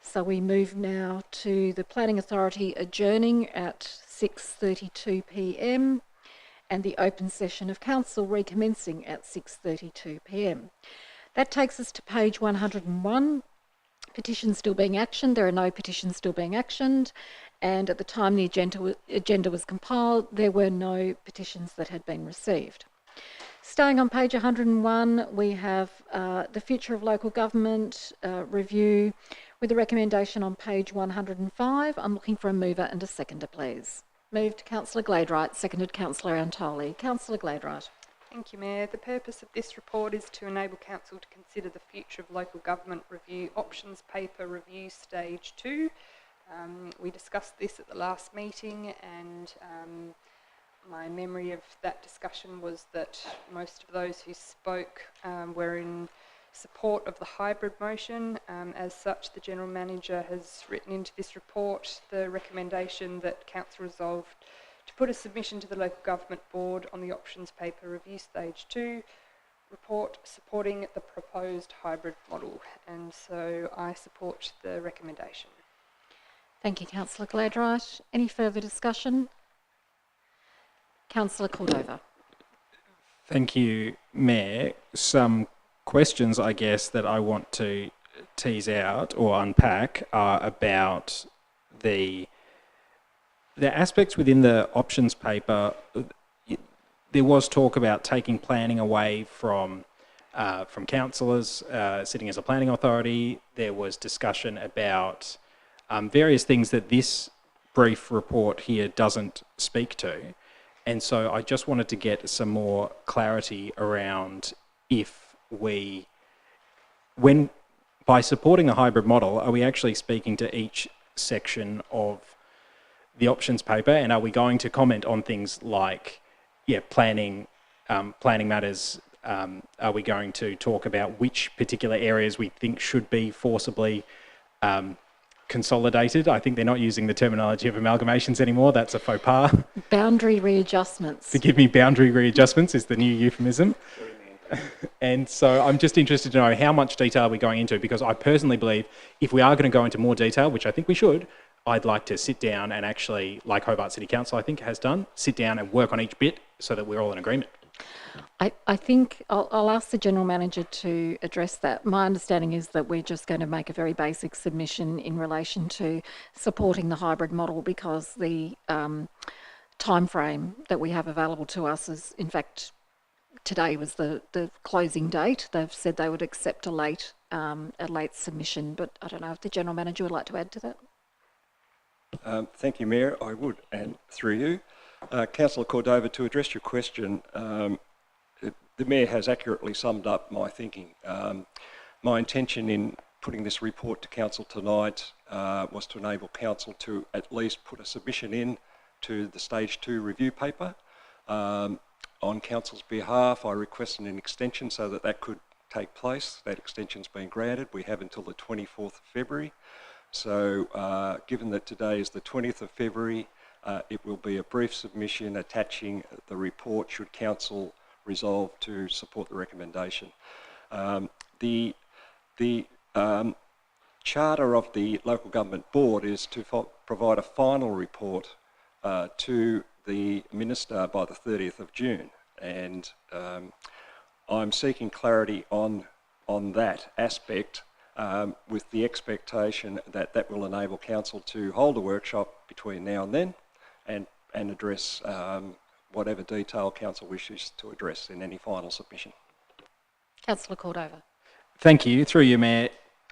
So we move now to the Planning Authority adjourning at 6:32 p.m. and the open session of Council recommencing at 6:32 p.m. That takes us to page 101. Petitions still being actioned. There are no petitions still being actioned. And at the time the agenda was compiled, there were no petitions that had been received. Staying on page 101, we have the Future of Local Government review with a recommendation on page 105. I'm looking for a mover and a seconder, please. Moved Councillor Gladeright, seconded Councillor Antoli. Councillor Gladeright. Thank you, Mayor. The purpose of this report is to enable Council to consider the Future of Local Government Review Options Paper Review Stage 2. We discussed this at the last meeting, and my memory of that discussion was that most of those who spoke were in support of the hybrid motion. As such, the General Manager has written into this report the recommendation that Council resolved to put a submission to the Local Government Board on the Options Paper Review Stage 2 report supporting the proposed hybrid model, and so I support the recommendation. Thank you, Councillor Gladeright. Any further discussion? Councillor Cordova. Thank you, Mayor. Some questions, I guess, that I want to tease out or unpack are about the aspects within the options paper. There was talk about taking planning away from councillors sitting as a planning authority. There was discussion about various things that this brief report here doesn't speak to. And so I just wanted to get some more clarity around if by supporting the hybrid model, are we actually speaking to each section of the options paper, and are we going to comment on things like, planning matters? Are we going to talk about which particular areas we think should be forcibly consolidated? I think they're not using the terminology of amalgamations anymore. That's a faux pas. Boundary readjustments. Forgive me, boundary readjustments is the new euphemism. And so I'm just interested to know how much detail we're going into, because I personally believe if we are going to go into more detail, which I think we should, I'd like to sit down and actually, like Hobart City Council I think has done, sit down and work on each bit so that we're all in agreement. I think I'll ask the General Manager to address that. My understanding is that we're just going to make a very basic submission in relation to supporting the hybrid model, because the time frame that we have available to us is, in fact, today was the closing date. They've said they would accept a late submission, but I don't know if the General Manager would like to add to that. Thank you, Mayor. I would, and through you. Councillor Cordova, to address your question, the Mayor has accurately summed up my thinking. My intention in putting this report to Council tonight was to enable Council to at least put a submission in to the Stage 2 review paper. On Council's behalf, I requested an extension so that could take place. That extension's been granted. We have until the 24th of February. So given that today is the 20th of February, it will be a brief submission attaching the report should Council resolve to support the recommendation. The charter of the Local Government Board is to provide a final report to the Minister by the 30th of June, and I'm seeking clarity on that aspect, with the expectation that that will enable Council to hold a workshop between now and then and address whatever detail Council wishes to address in any final submission. Councillor Cordova. Thank you. Through you, Mayor,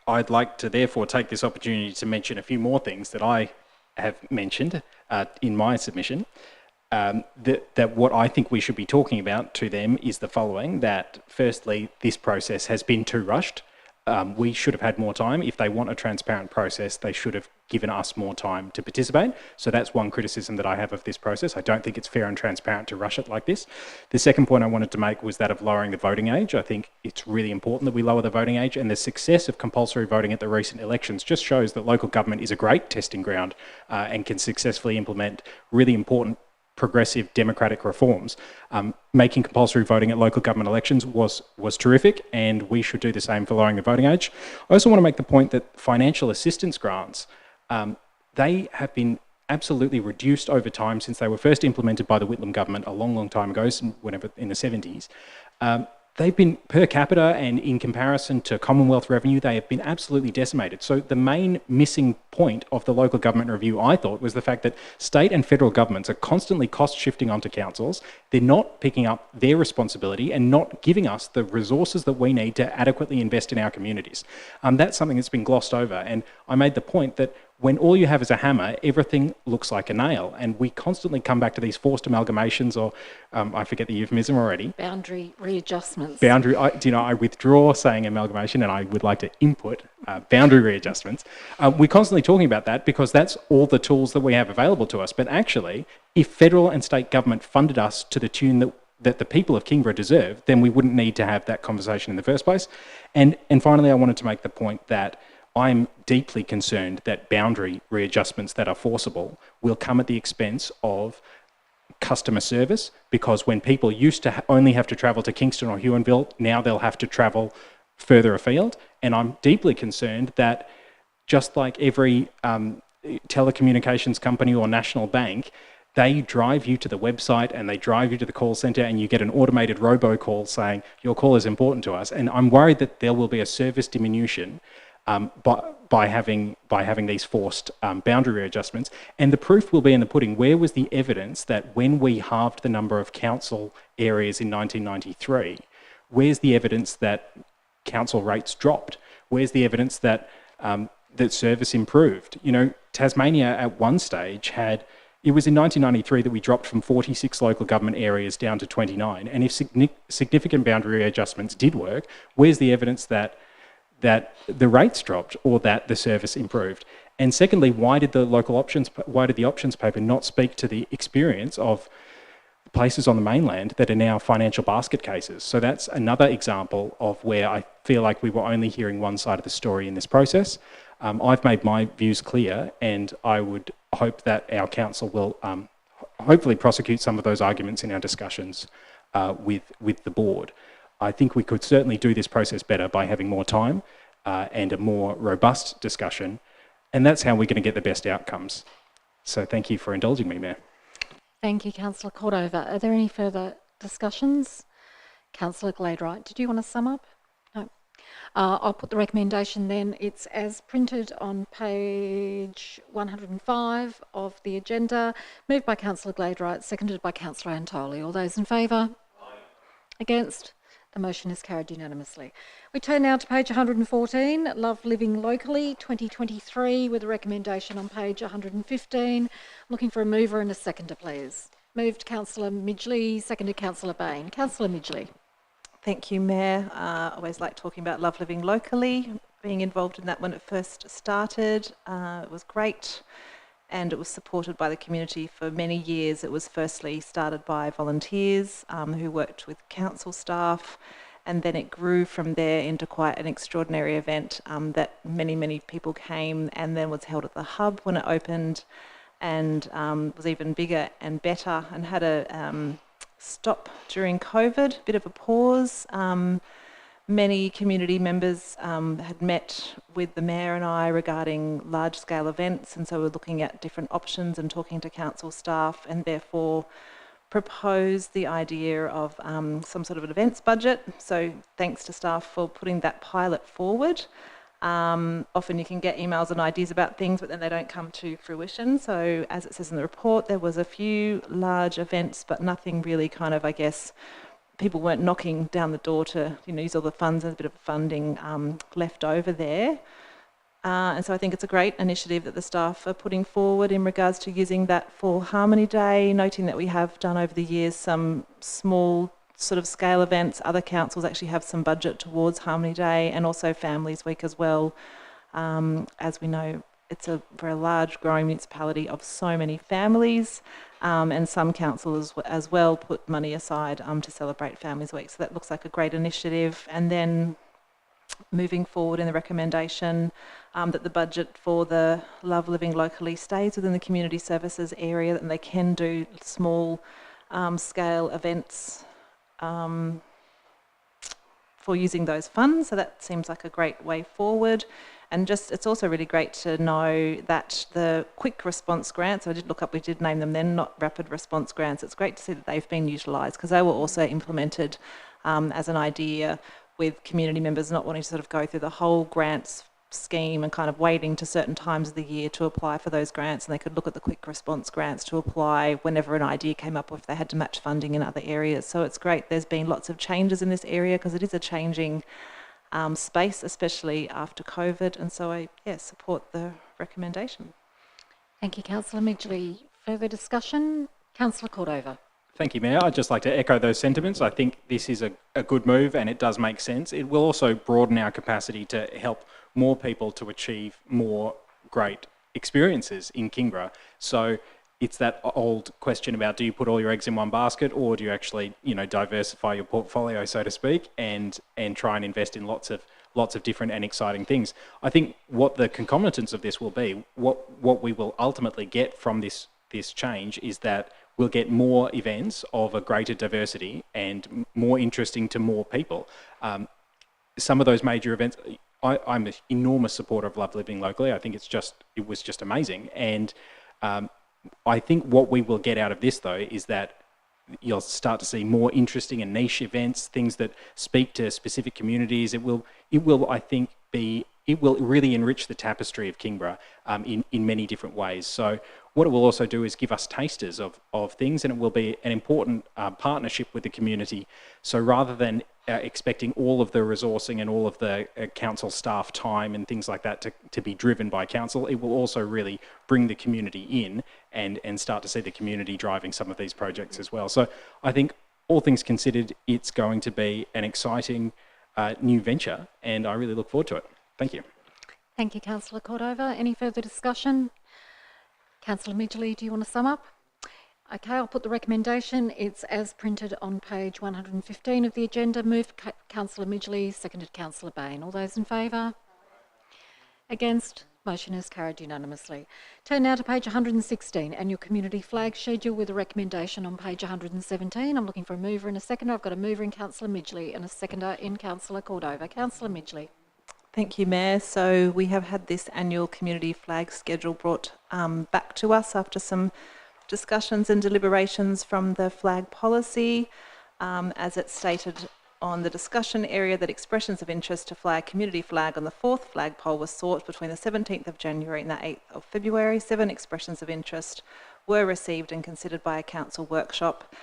I'd like to therefore take this opportunity to mention a few more things that I have mentioned in my submission. That what I think we should be talking about to them is the following, that firstly, this process has been too rushed. We should have had more time. If they want a transparent process, they should have given us more time to participate. So that's one criticism that I have of this process. I don't think it's fair and transparent to rush it like this. The second point I wanted to make was that of lowering the voting age. I think it's really important that we lower the voting age, and the success of compulsory voting at the recent elections just shows that local government is a great testing ground and can successfully implement really important progressive democratic reforms. Making compulsory voting at local government elections was terrific, and we should do the same for lowering the voting age. I also want to make the point that financial assistance grants, they have been absolutely reduced over time since they were first implemented by the Whitlam government a long, long time ago, whenever in the 70s. They've been, per capita and in comparison to Commonwealth revenue, they have been absolutely decimated. So the main missing point of the local government review, I thought, was the fact that state and federal governments are constantly cost shifting onto councils. They're not picking up their responsibility and not giving us the resources that we need to adequately invest in our communities. That's something that's been glossed over. And I made the point that when all you have is a hammer, everything looks like a nail. And we constantly come back to these forced amalgamations, or I forget the euphemism already. Boundary readjustments. I withdraw saying amalgamation, and I would like to input boundary readjustments. We're constantly talking about that because that's all the tools that we have available to us. But actually, if federal and state government funded us to the tune that the people of Kingborough deserve, then we wouldn't need to have that conversation in the first place. And finally, I wanted to make the point that I'm deeply concerned that boundary readjustments that are forcible will come at the expense of customer service, because when people used to only have to travel to Kingston or Huonville, now they'll have to travel further afield. And I'm deeply concerned that just like every telecommunications company or national bank, they drive you to the website and they drive you to the call centre, and you get an automated robocall saying your call is important to us. And I'm worried that there will be a service diminution by having these forced boundary readjustments. And the proof will be in the pudding. Where was the evidence that when we halved the number of council areas in 1993, where's the evidence that council rates dropped? Where's the evidence that that service improved? You know, Tasmania at one stage it was in 1993 that we dropped from 46 local government areas down to 29. And if significant boundary readjustments did work, where's the evidence that the rates dropped or that the service improved? And secondly, why did the options paper not speak to the experience of places on the mainland that are now financial basket cases? So that's another example of where I feel like we were only hearing one side of the story in this process. I've made my views clear, and I would hope that our council will hopefully prosecute some of those arguments in our discussions with the board. I think we could certainly do this process better by having more time and a more robust discussion, and that's how we're going to get the best outcomes. So thank you for indulging me, Mayor. Thank you, Councillor Cordova. Are there any further discussions? Councillor Gladwright, did you want to sum up? No. I'll put the recommendation then. It's as printed on page 105 of the agenda. Moved by Councillor Gladwright, seconded by Councillor Antoli. All those in favour? Aye. Against? The motion is carried unanimously. We turn now to page 114, Love Living Locally 2023, with a recommendation on page 115. Looking for a mover and a seconder, please. Moved Councillor Midgley, seconded Councillor Bain. Councillor Midgley. Thank you, Mayor. I always like talking about Love Living Locally. Being involved in that when it first started, it was great. And it was supported by the community for many years. It was firstly started by volunteers who worked with council staff, and then it grew from there into quite an extraordinary event that many, many people came, and then was held at the hub when it opened, and was even bigger and better, and had a stop during COVID, bit of a pause. Many community members had met with the Mayor and I regarding large-scale events, and so we're looking at different options and talking to council staff, and therefore proposed the idea of some sort of an events budget. So thanks to staff for putting that pilot forward. Often you can get emails and ideas about things, but then they don't come to fruition. So as it says in the report, there was a few large events, but nothing really kind of, I guess, people weren't knocking down the door to use all the funds. There's a bit of funding left over there. And so I think it's a great initiative that the staff are putting forward in regards to using that for Harmony Day, noting that we have done over the years some small sort of scale events. Other councils actually have some budget towards Harmony Day, and also Families Week as well. As we know, it's a very large growing municipality of so many families, and some councils as well put money aside to celebrate Families Week. So that looks like a great initiative. And then moving forward in the recommendation that the budget for the Love Living Locally stays within the community services area, and they can do small scale events for using those funds. So that seems like a great way forward. And it's also really great to know that the quick response grants, I did look up, we did name them then, not rapid response grants. It's great to see that they've been utilised, because they were also implemented as an idea with community members not wanting to sort of go through the whole grants scheme and kind of waiting to certain times of the year to apply for those grants, and they could look at the quick response grants to apply whenever an idea came up, or if they had to match funding in other areas. So it's great. There's been lots of changes in this area, because it is a changing space, especially after COVID, and so I support the recommendation. Thank you, Councillor Midgley. Further discussion? Councillor Cordova. Thank you, Mayor. I'd just like to echo those sentiments. I think this is a good move, and it does make sense. It will also broaden our capacity to help more people to achieve more great experiences in Kingborough. So it's that old question about, do you put all your eggs in one basket, or do you actually, diversify your portfolio, so to speak, and try and invest in lots of different and exciting things. I think what the concomitants of this will be, what we will ultimately get from this change, is that we'll get more events of a greater diversity and more interesting to more people. Some of those major events, I'm an enormous supporter of Love Living Locally. I think it was just amazing. And I think what we will get out of this, though, is that you'll start to see more interesting and niche events, things that speak to specific communities. It will, I think, it will really enrich the tapestry of Kingborough in many different ways. So what it will also do is give us tasters of things, and it will be an important partnership with the community. So rather than expecting all of the resourcing and all of the council staff time and things like that to be driven by council, it will also really bring the community in and start to see the community driving some of these projects as well. So I think, all things considered, it's going to be an exciting new venture, and I really look forward to it. Thank you. Thank you, Councillor Cordova. Any further discussion? Councillor Midgley, do you want to sum up? Okay, I'll put the recommendation. It's as printed on page 115 of the agenda. Moved Councillor Midgley, seconded Councillor Bain. All those in favour? Against? Motion is carried unanimously. Turn now to page 116, Annual Community Flag Schedule, with a recommendation on page 117. I'm looking for a mover and a seconder. I've got a mover in Councillor Midgley and a seconder in Councillor Cordova. Councillor Midgley. Thank you, Mayor. So we have had this annual community flag schedule brought back to us after some discussions and deliberations from the flag policy. As it's stated on the discussion area, that expressions of interest to fly a community flag on the 4th flagpole was sought between the 17th of January and the 8th of February. 7 expressions of interest were received and considered by a council workshop,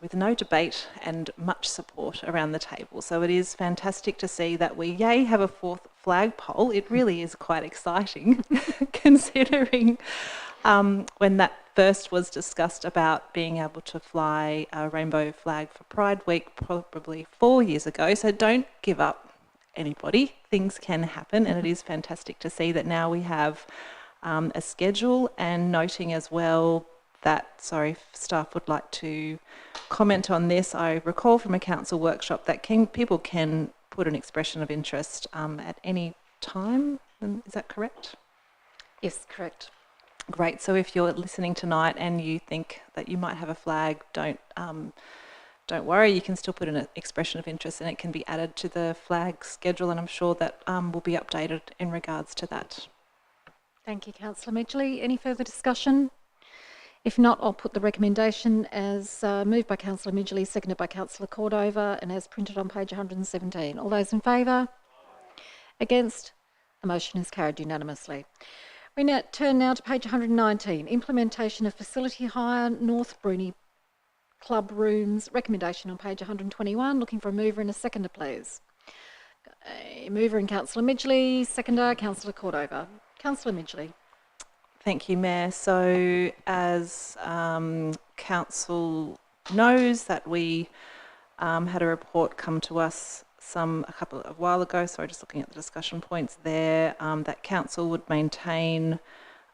with no debate and much support around the table. So it is fantastic to see that we, have a 4th flagpole. It really is quite exciting, considering when that first was discussed about being able to fly a rainbow flag for Pride Week probably 4 years ago. So don't give up, anybody. Things can happen, and it is fantastic to see that now we have a schedule, and noting as well that, sorry, if staff would like to comment on this, I recall from a council workshop that people can put an expression of interest at any time. Is that correct? Yes, correct. Great. So if you're listening tonight and you think that you might have a flag, don't worry. You can still put an expression of interest, and it can be added to the flag schedule, and I'm sure that will be updated in regards to that. Thank you, Councillor Midgley. Any further discussion? If not, I'll put the recommendation as moved by Councillor Midgley, seconded by Councillor Cordova, and as printed on page 117. All those in favour? Against? The motion is carried unanimously. We now turn to page 119, Implementation of Facility Hire, North Bruni club rooms. Recommendation on page 121. Looking for a mover and a seconder, please. A mover in Councillor Midgley, seconder Councillor Cordova. Councillor Midgley. Thank you, Mayor. So, as Council knows, that we had a report come to us a while ago. Sorry, just looking at the discussion points there. That Council would maintain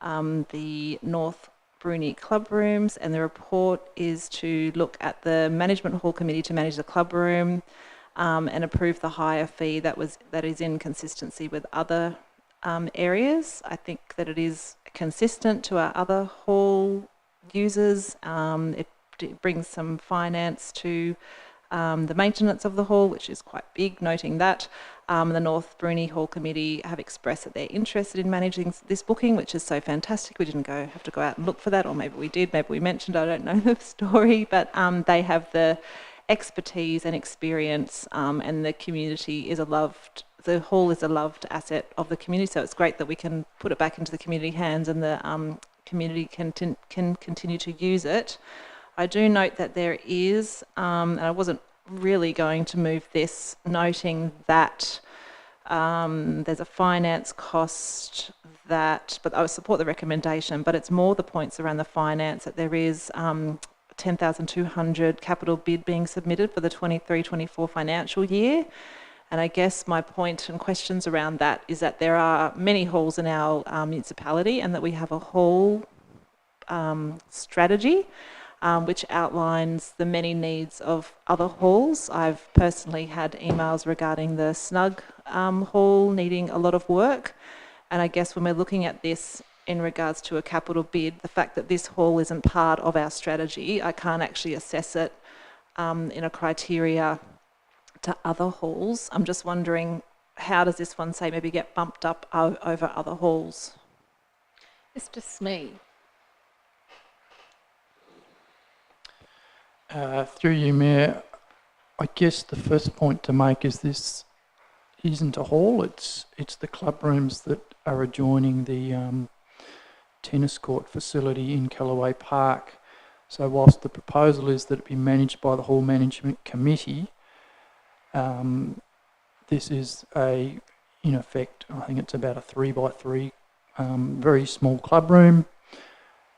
the North Bruni club rooms, and the report is to look at the Management Hall Committee to manage the club room and approve the higher fee that is in consistency with other areas. I think that it is consistent to our other hall users. It brings some finance to the maintenance of the hall, which is quite big, noting that. The North Bruni Hall Committee have expressed that they're interested in managing this booking, which is so fantastic. We didn't have to go out and look for that, or maybe we did, maybe we mentioned, I don't know the story, but they have the expertise and experience, and the community is the hall is a loved asset of the community, so it's great that we can put it back into the community hands and the community can continue to use it. I do note that there is, and I wasn't really going to move this, noting that there's a finance cost but I would support the recommendation, but it's more the points around the finance, that there is 10,200 capital bid being submitted for the 23-24 financial year. And I guess my point and questions around that is that there are many halls in our municipality, and that we have a hall strategy which outlines the many needs of other halls. I've personally had emails regarding the Snug hall needing a lot of work. And I guess when we're looking at this in regards to a capital bid, the fact that this hall isn't part of our strategy, I can't actually assess it in a criteria to other halls. I'm just wondering, how does this one say maybe get bumped up over other halls? Mr. Smee. Through you, Mayor, I guess the first point to make is this isn't a hall, it's the club rooms that are adjoining the tennis court facility in Callaway Park. So whilst the proposal is that it be managed by the Hall Management Committee, this is in effect, I think it's about a 3x3 very small club room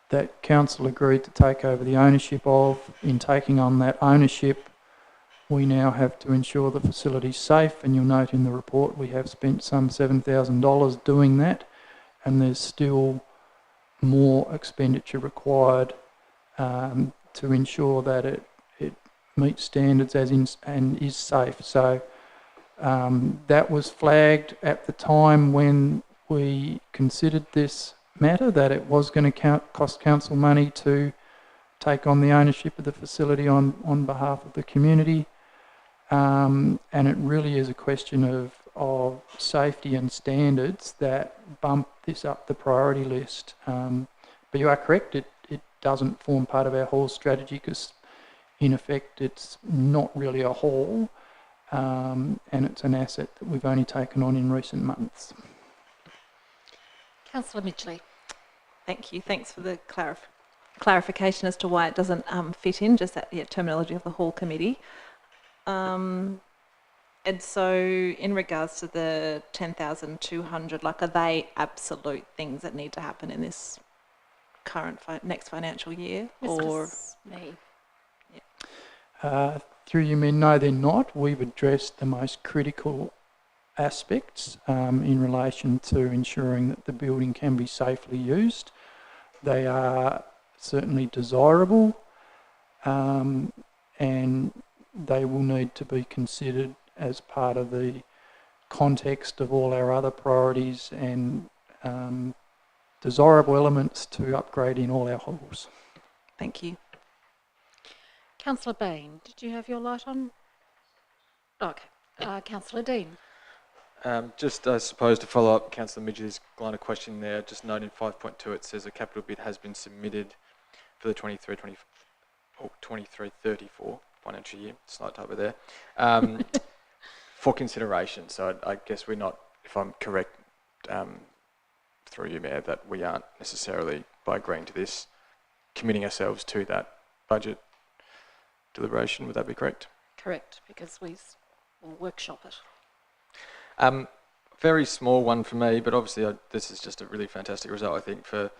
that Council agreed to take over the ownership of. In taking on that ownership, we now have to ensure the facility's safe, and you'll note in the report we have spent some $7,000 doing that, and there's still more expenditure required to ensure that it meets standards and is safe. So that was flagged at the time when we considered this matter, that it was going to cost Council money to take on the ownership of the facility on behalf of the community. And it really is a question of safety and standards that bump this up the priority list. But you are correct, it doesn't form part of our hall strategy because in effect it's not really a hall, and it's an asset that we've only taken on in recent months. Councillor Midgley. Thank you. Thanks for the clarification as to why it doesn't fit in, just that terminology of the hall committee. And so in regards to the 10,200, are they absolute things that need to happen in this current next financial year? Or me? Through you, Mayor, no, they're not. We've addressed the most critical aspects in relation to ensuring that the building can be safely used. They are certainly desirable, and they will need to be considered as part of the context of all our other priorities and desirable elements to upgrade in all our halls. Thank you. Councillor Bain, did you have your light on? Okay. Councillor Dean. Just, I suppose, to follow up Councillor Midgley's line of question there, just note in 5.2 it says a capital bid has been submitted for the 23-34 financial year, slight typo there, for consideration. So I guess we're not, if I'm correct, through you, Mayor, that we aren't necessarily, by agreeing to this, committing ourselves to that budget deliberation. Would that be correct? Correct, because we will workshop it. Very small one for me, but obviously this is just a really fantastic result, I think, for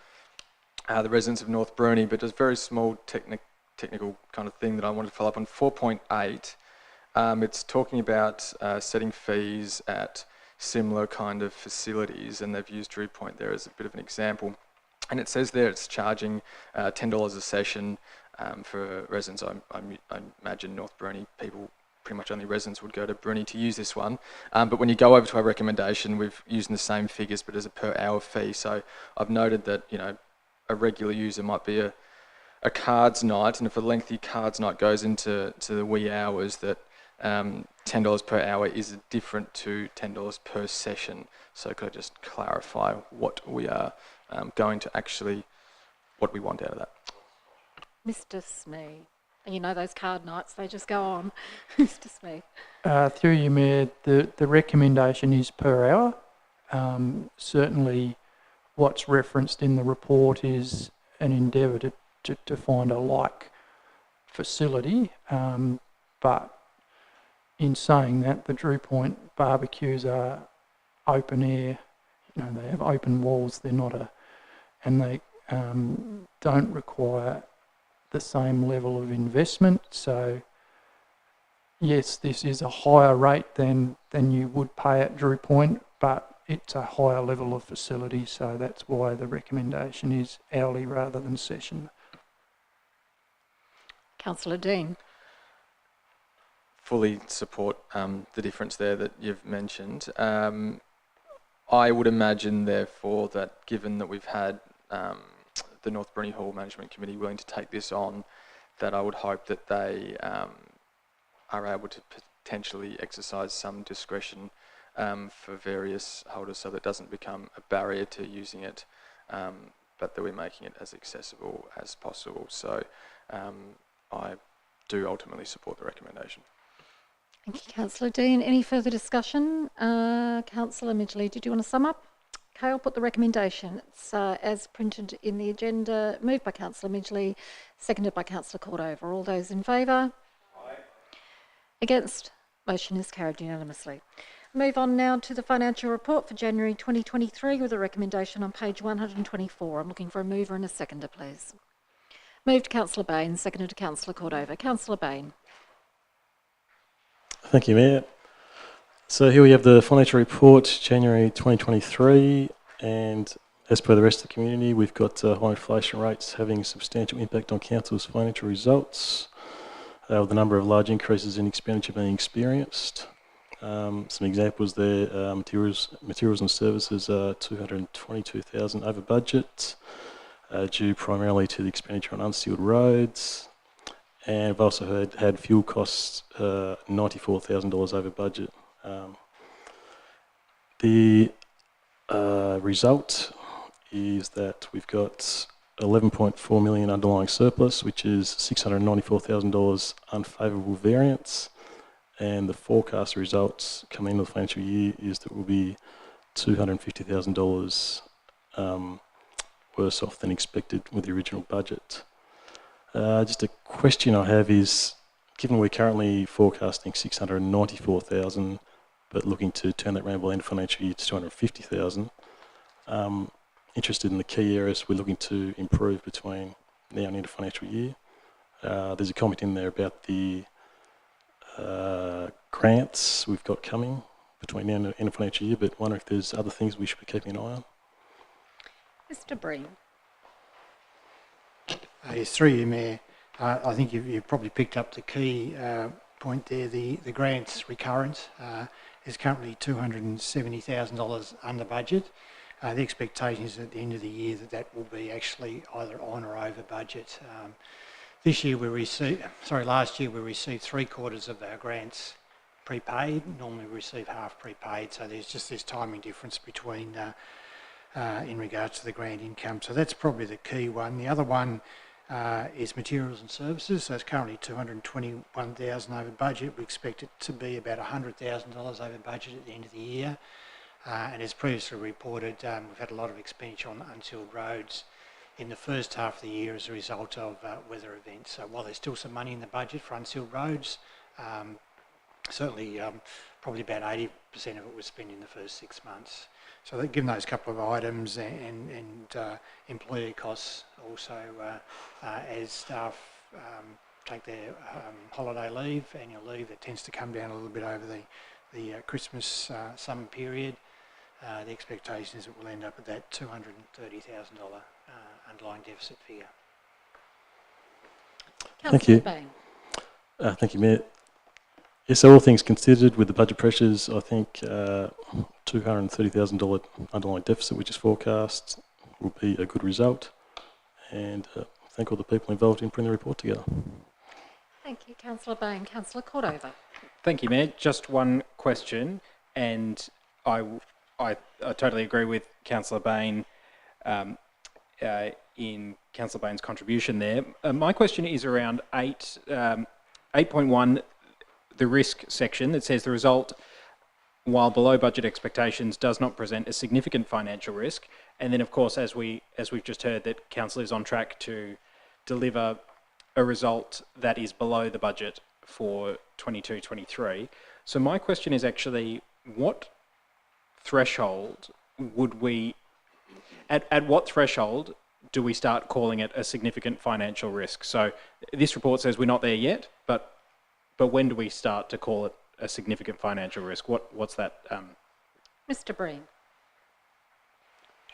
the residents of North Bruni, but just very small technical kind of thing that I wanted to follow up on. 4.8, it's talking about setting fees at similar kind of facilities, and they've used Drew Point there as a bit of an example. And it says there it's charging $10 a session for residents. I imagine North Bruni people, pretty much only residents would go to Bruni to use this one. But when you go over to our recommendation, we've used the same figures, but as a per hour fee. So I've noted that, you know, a regular user might be a cards night, and if a lengthy cards night goes into the wee hours, that $10 per hour is different to $10 per session. So could I just clarify what we are going to actually, what we want out of that? Mr. Smee. And you know those card nights, they just go on. Mr. Smee. Through you, Mayor, the recommendation is per hour. Certainly what's referenced in the report is an endeavour to find a like facility, but in saying that, the Drew Point barbecues are open air, you know, they have open walls, they're not and they don't require the same level of investment. So yes, this is a higher rate than you would pay at Drew Point, but it's a higher level of facility, so that's why the recommendation is hourly rather than session. Councillor Dean. Fully support the difference there that you've mentioned. I would imagine, therefore, that given that we've had the North Bruni Hall Management Committee willing to take this on, that I would hope that they are able to potentially exercise some discretion for various holders, so that it doesn't become a barrier to using it, but that we're making it as accessible as possible. So I do ultimately support the recommendation. Thank you, Councillor Dean. Any further discussion? Councillor Midgley, did you want to sum up? Okay, I'll put the recommendation. It's as printed in the agenda, moved by Councillor Midgley, seconded by Councillor Cordover. All those in favour? Aye. Against? Motion is carried unanimously. Move on now to the financial report for January 2023 with a recommendation on page 124. I'm looking for a mover and a seconder, please. Moved Councillor Bain, seconded to Councillor Cordover. Councillor Bain. Thank you, Mayor. So here we have the financial report, January 2023, and as per the rest of the community, we've got high inflation rates having a substantial impact on council's financial results, with the number of large increases in expenditure being experienced. Some examples there, materials and services are $222,000 over budget, due primarily to the expenditure on unsealed roads. And we've also had fuel costs $94,000 over budget. The result is that we've got $11.4 million underlying surplus, which is $694,000 unfavourable variance. And the forecast results coming into the financial year is that we'll be $250,000 worse off than expected with the original budget. Just a question I have is, given we're currently forecasting $694,000, but looking to turn that around by the end of financial year to $250,000, interested in the key areas we're looking to improve between now and end of financial year. There's a comment in there about the grants we've got coming between now and the end of financial year, but wonder if there's other things we should be keeping an eye on. Mr. Breen. Yes, through you, Mayor. I think you've probably picked up the key point there. The grants recurrence is currently $270,000 under budget. The expectation is at the end of the year that will be actually either on or over budget. Last year we received 3/4 of our grants prepaid. Normally we receive half prepaid, so there's just this timing difference between in regards to the grant income. So that's probably the key one. The other one is materials and services. So it's currently $221,000 over budget. We expect it to be about $100,000 over budget at the end of the year. And as previously reported, we've had a lot of expenditure on unsealed roads in the first half of the year as a result of weather events. So while there's still some money in the budget for unsealed roads, certainly probably about 80% of it was spent in the first 6 months. So given those couple of items and employee costs also as staff take their holiday leave, annual leave, that tends to come down a little bit over the Christmas summer period. The expectation is it will end up at that $230,000 underlying deficit figure. Thank you. Thank you, Mayor. Yes, so all things considered, with the budget pressures, I think $230,000 underlying deficit, which is forecast, will be a good result. And thank all the people involved in putting the report together. Thank you, Councillor Bain. Councillor Cordova. Thank you, Mayor. Just one question, and I totally agree with Councillor Bain in Councillor Bain's contribution there. My question is around 8.1, the risk section that says the result, while below budget expectations, does not present a significant financial risk. And then, of course, as we've just heard, that Council is on track to deliver a result that is below the budget for 22-23. So my question is actually, what threshold would we, at what threshold do we start calling it a significant financial risk? So this report says we're not there yet, but when do we start to call it a significant financial risk? What's that? Mr. Breen.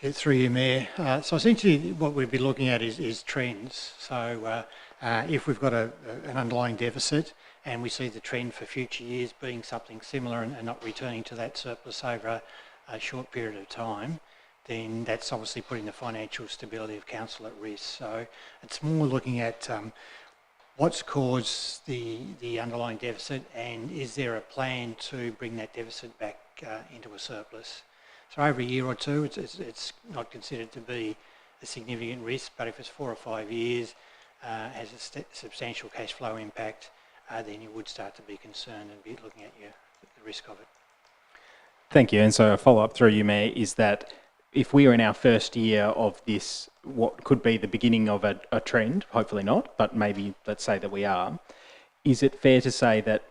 Yeah, through you, Mayor. So essentially what we'd be looking at is trends. So if we've got an underlying deficit and we see the trend for future years being something similar and not returning to that surplus over a short period of time, then that's obviously putting the financial stability of council at risk. So it's more looking at what's caused the underlying deficit, and is there a plan to bring that deficit back into a surplus? So over a year or two, it's not considered to be a significant risk, but if it's 4 or 5 years, has a substantial cash flow impact, then you would start to be concerned and be looking at the risk of it. Thank you. And so a follow-up through you, Mayor, is that if we are in our first year of this, what could be the beginning of a trend, hopefully not, but maybe let's say that we are, is it fair to say that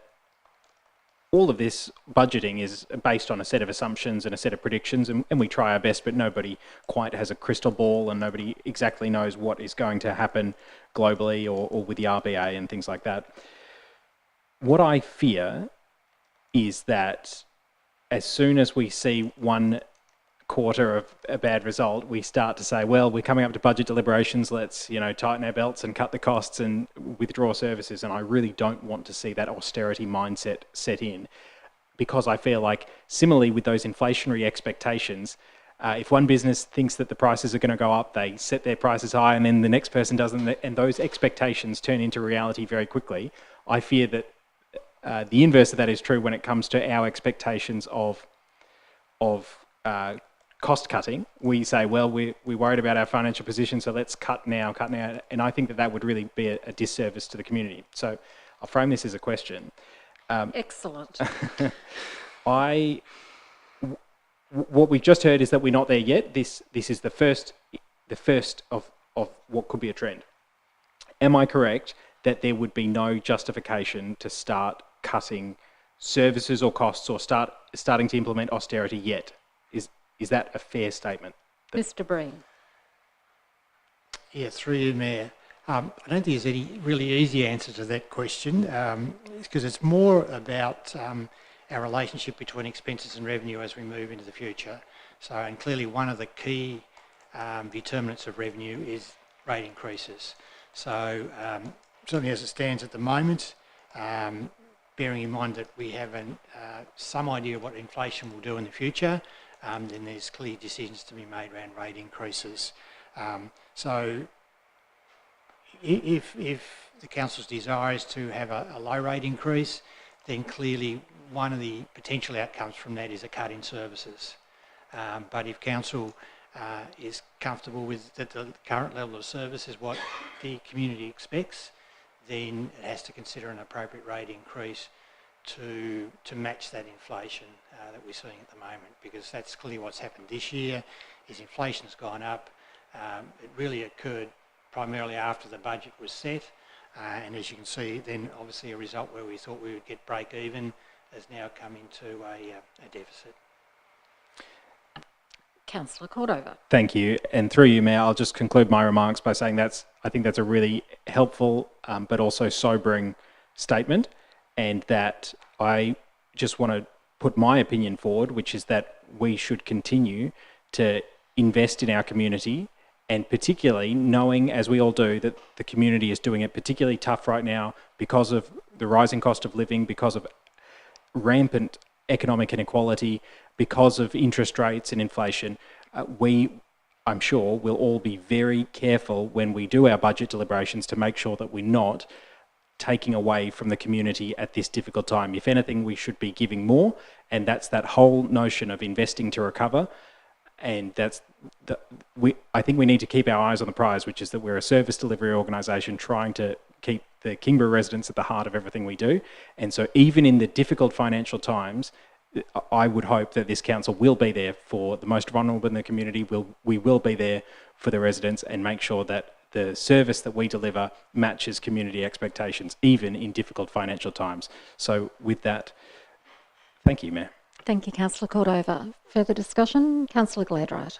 all of this budgeting is based on a set of assumptions and a set of predictions, and we try our best, but nobody quite has a crystal ball and nobody exactly knows what is going to happen globally or with the RBA and things like that. What I fear is that as soon as we see one quarter of a bad result, we start to say, well, we're coming up to budget deliberations, let's, tighten our belts and cut the costs and withdraw services. And I really don't want to see that austerity mindset set in, because I feel like similarly with those inflationary expectations, if one business thinks that the prices are going to go up, they set their prices high, and then the next person doesn't, and those expectations turn into reality very quickly. I fear that the inverse of that is true when it comes to our expectations of cost cutting. We say, well, we're worried about our financial position, so let's cut now. And I think that would really be a disservice to the community. So I'll frame this as a question. Excellent. What we've just heard is that we're not there yet. This is the first of what could be a trend. Am I correct that there would be no justification to start cutting services or costs or starting to implement austerity yet? Is that a fair statement? Mr. Breen. Yeah, through you, Mayor. I don't think there's any really easy answer to that question, because it's more about our relationship between expenses and revenue as we move into the future. So, and clearly one of the key determinants of revenue is rate increases. So certainly as it stands at the moment, bearing in mind that we have some idea of what inflation will do in the future, then there's clear decisions to be made around rate increases. So if the council's desire is to have a low rate increase, then clearly one of the potential outcomes from that is a cut in services. But if council is comfortable with that the current level of service is what the community expects, then it has to consider an appropriate rate increase to match that inflation that we're seeing at the moment, because that's clearly what's happened this year, is inflation's gone up, It really occurred primarily after the budget was set, and as you can see, then obviously a result where we thought we would get break even has now come into a deficit. Councillor Cordova. Thank you. And through you, Mayor, I'll just conclude my remarks by saying I think that's a really helpful but also sobering statement, and that I just want to put my opinion forward, which is that we should continue to invest in our community, and particularly knowing, as we all do, that the community is doing it particularly tough right now because of the rising cost of living, because of rampant economic inequality, because of interest rates and inflation. I'm sure, will all be very careful when we do our budget deliberations to make sure that we're not taking away from the community at this difficult time. If anything, we should be giving more, and that's that whole notion of investing to recover. And I think we need to keep our eyes on the prize, which is that we're a service delivery organisation trying to keep the Kingborough residents at the heart of everything we do. And so even in the difficult financial times, I would hope that this council will be there for the most vulnerable in the community. We will be there for the residents and make sure that the service that we deliver matches community expectations, even in difficult financial times. So with that, thank you, Mayor. Thank you, Councillor Cordova. Further discussion? Councillor Gladwright.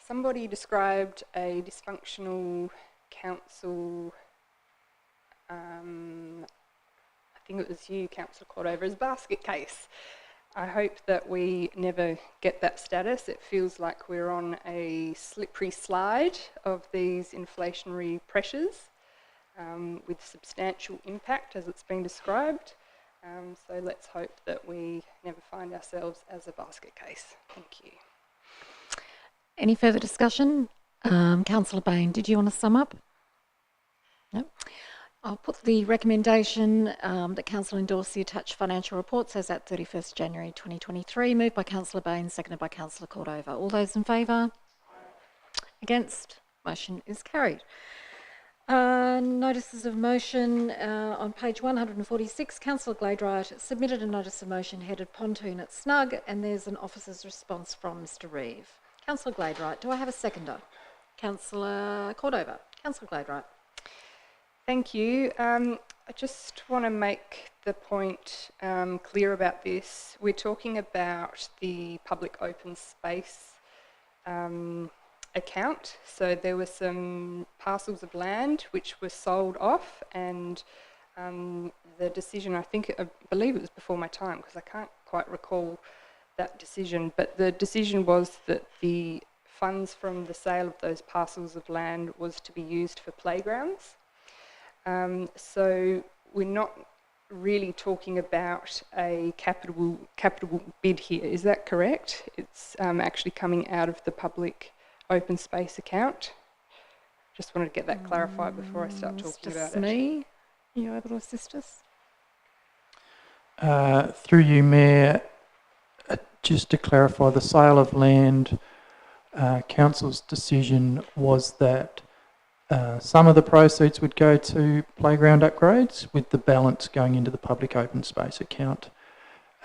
Somebody described a dysfunctional council, I think it was you, Councillor Cordova, as basket case. I hope that we never get that status. It feels like we're on a slippery slide of these inflationary pressures with substantial impact, as it's been described. So let's hope that we never find ourselves as a basket case. Thank you. Any further discussion? Councillor Bain, did you want to sum up? No. I'll put the recommendation that Council endorse the attached financial reports as at 31st January 2023, moved by Councillor Bain, seconded by Councillor Cordova. All those in favour? Against? Motion is carried. Notices of motion on page 146, Councillor Gladwright submitted a notice of motion headed Pontoon at Snug, and there's an officer's response from Mr Reeve. Councillor Gladwright, do I have a seconder? Councillor Cordova. Councillor Gladwright. Thank you. I just want to make the point clear about this. We're talking about the public open space account. So there were some parcels of land which were sold off, and the decision, I believe it was before my time because I can't quite recall that decision, but the decision was that the funds from the sale of those parcels of land was to be used for playgrounds. So we're not really talking about a capital bid here, is that correct? It's actually coming out of the public open space account. Just wanted to get that clarified before I start talking about it. Smee, are you able to assist us? Through you, Mayor, just to clarify, the sale of land, Council's decision was that some of the proceeds would go to playground upgrades, with the balance going into the public open space account.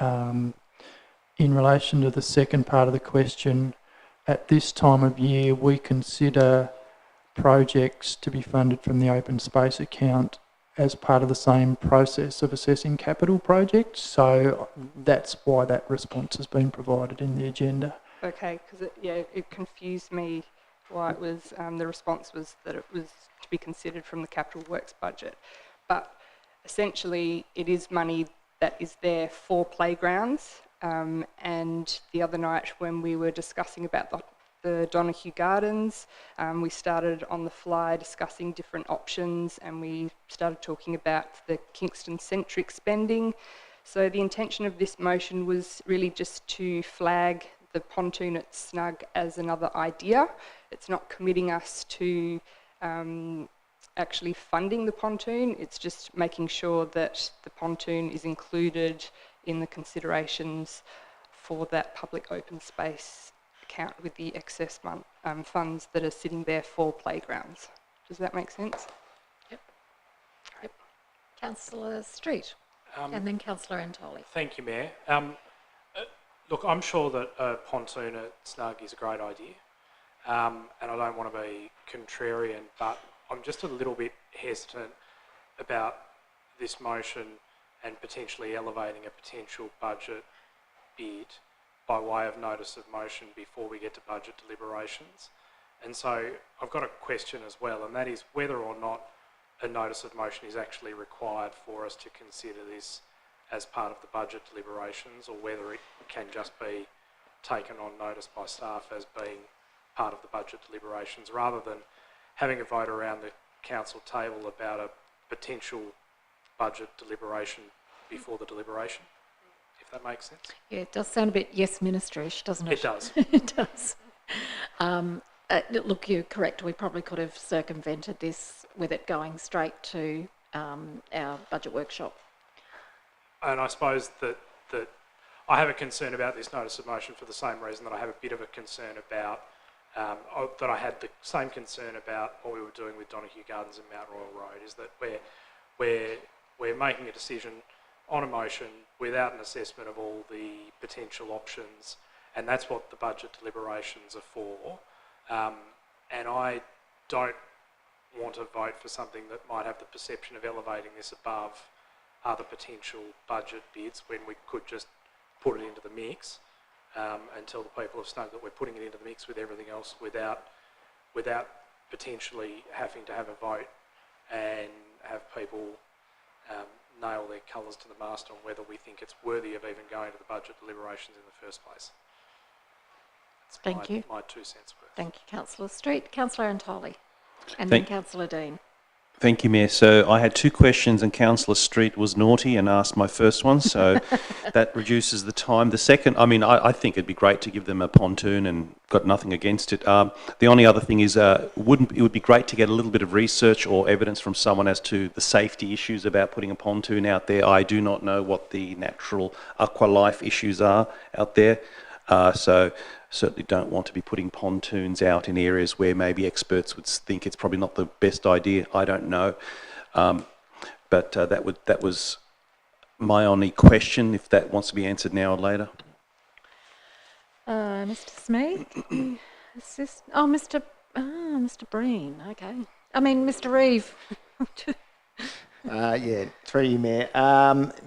In relation to the second part of the question, at this time of year, we consider projects to be funded from the open space account as part of the same process of assessing capital projects. So that's why that response has been provided in the agenda. Okay, because it confused me why it was, the response was that it was to be considered from the capital works budget. But essentially it is money that is there for playgrounds. And the other night when we were discussing about the Donahue Gardens, we started on the fly discussing different options, and we started talking about the Kingston-centric spending. So the intention of this motion was really just to flag the pontoon at Snug as another idea. It's not committing us to actually funding the pontoon, it's just making sure that the pontoon is included in the considerations for that public open space account with the excess funds that are sitting there for playgrounds. Does that make sense? Yep. Councillor Street, and then Councillor Antoli. Thank you, Mayor. Look, I'm sure that a pontoon at Snug is a great idea, and I don't want to be contrarian, but I'm just a little bit hesitant about this motion and potentially elevating a potential budget bid by way of notice of motion before we get to budget deliberations. And so I've got a question as well, and that is whether or not a notice of motion is actually required for us to consider this as part of the budget deliberations, or whether it can just be taken on notice by staff as being part of the budget deliberations, rather than having a vote around the council table about a potential budget deliberation before the deliberation, if that makes sense. Yeah, it does sound a bit yes ministerish, doesn't it? It does. It does. Look, you're correct. We probably could have circumvented this with it going straight to our budget workshop. And I suppose that I have a concern about this notice of motion for the same reason that I have a bit of a concern about, that I had the same concern about what we were doing with Donahue Gardens and Mount Royal Road, is that we're making a decision on a motion without an assessment of all the potential options, and that's what the budget deliberations are for. And I don't want to vote for something that might have the perception of elevating this above other potential budget bids when we could just put it into the mix and tell the people of Snug that we're putting it into the mix with everything else without potentially having to have a vote and have people nail their colours to the mast on whether we think it's worthy of even going to the budget deliberations in the first place. Thank you. My 2 cents worth. Thank you, Councillor Street. Councillor Antoli, and then Councillor Dean. Thank you, Mayor. So I had 2 questions and Councillor Street was naughty and asked my first one, so that reduces the time. The second, I think it'd be great to give them a pontoon and got nothing against it. The only other thing is it would be great to get a little bit of research or evidence from someone as to the safety issues about putting a pontoon out there. I do not know what the natural aqua life issues are out there, so certainly don't want to be putting pontoons out in areas where maybe experts would think it's probably not the best idea. I don't know. But that was my only question, if that wants to be answered now or later. Mr. Smee? Mr. Breen, okay. Mr. Reeve. Yeah, through you, Mayor.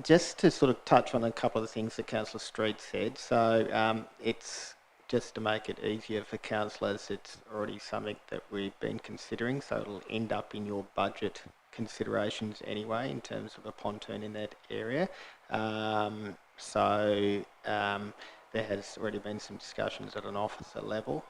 Just to sort of touch on a couple of the things that Councillor Street said. So it's just to make it easier for councillors, it's already something that we've been considering, so it'll end up in your budget considerations anyway in terms of a pontoon in that area. There has already been some discussions at an officer level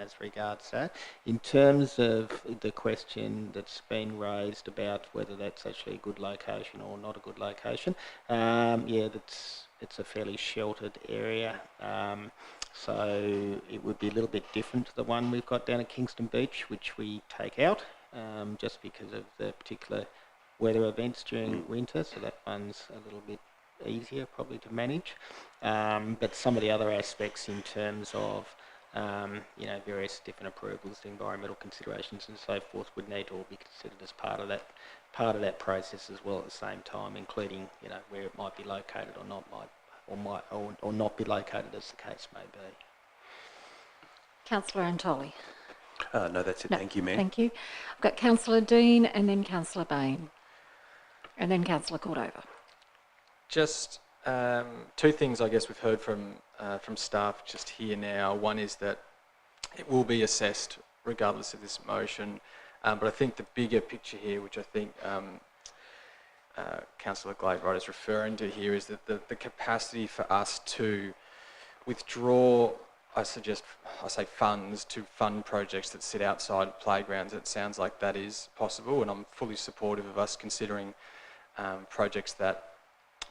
as regards that. In terms of the question that's been raised about whether that's actually a good location or not a good location, it's a fairly sheltered area. So it would be a little bit different to the one we've got down at Kingston Beach, which we take out just because of the particular weather events during winter. So that one's a little bit easier probably to manage. But some of the other aspects in terms of various different approvals, the environmental considerations and so forth would need to all be considered as part of that process as well at the same time, including where it might be located or not or not be located, as the case may be. Councillor Antoli. No, that's it. No, thank you, Mayor. Thank you. I've got Councillor Dean and then Councillor Bain and then Councillor Cordova. Just 2 things I guess we've heard from staff just here now. One is that it will be assessed regardless of this motion, but I think the bigger picture here, which I think Councillor Glade-Wright is referring to here, is that the capacity for us to withdraw, I say funds to fund projects that sit outside playgrounds. It sounds like that is possible, and I'm fully supportive of us considering projects that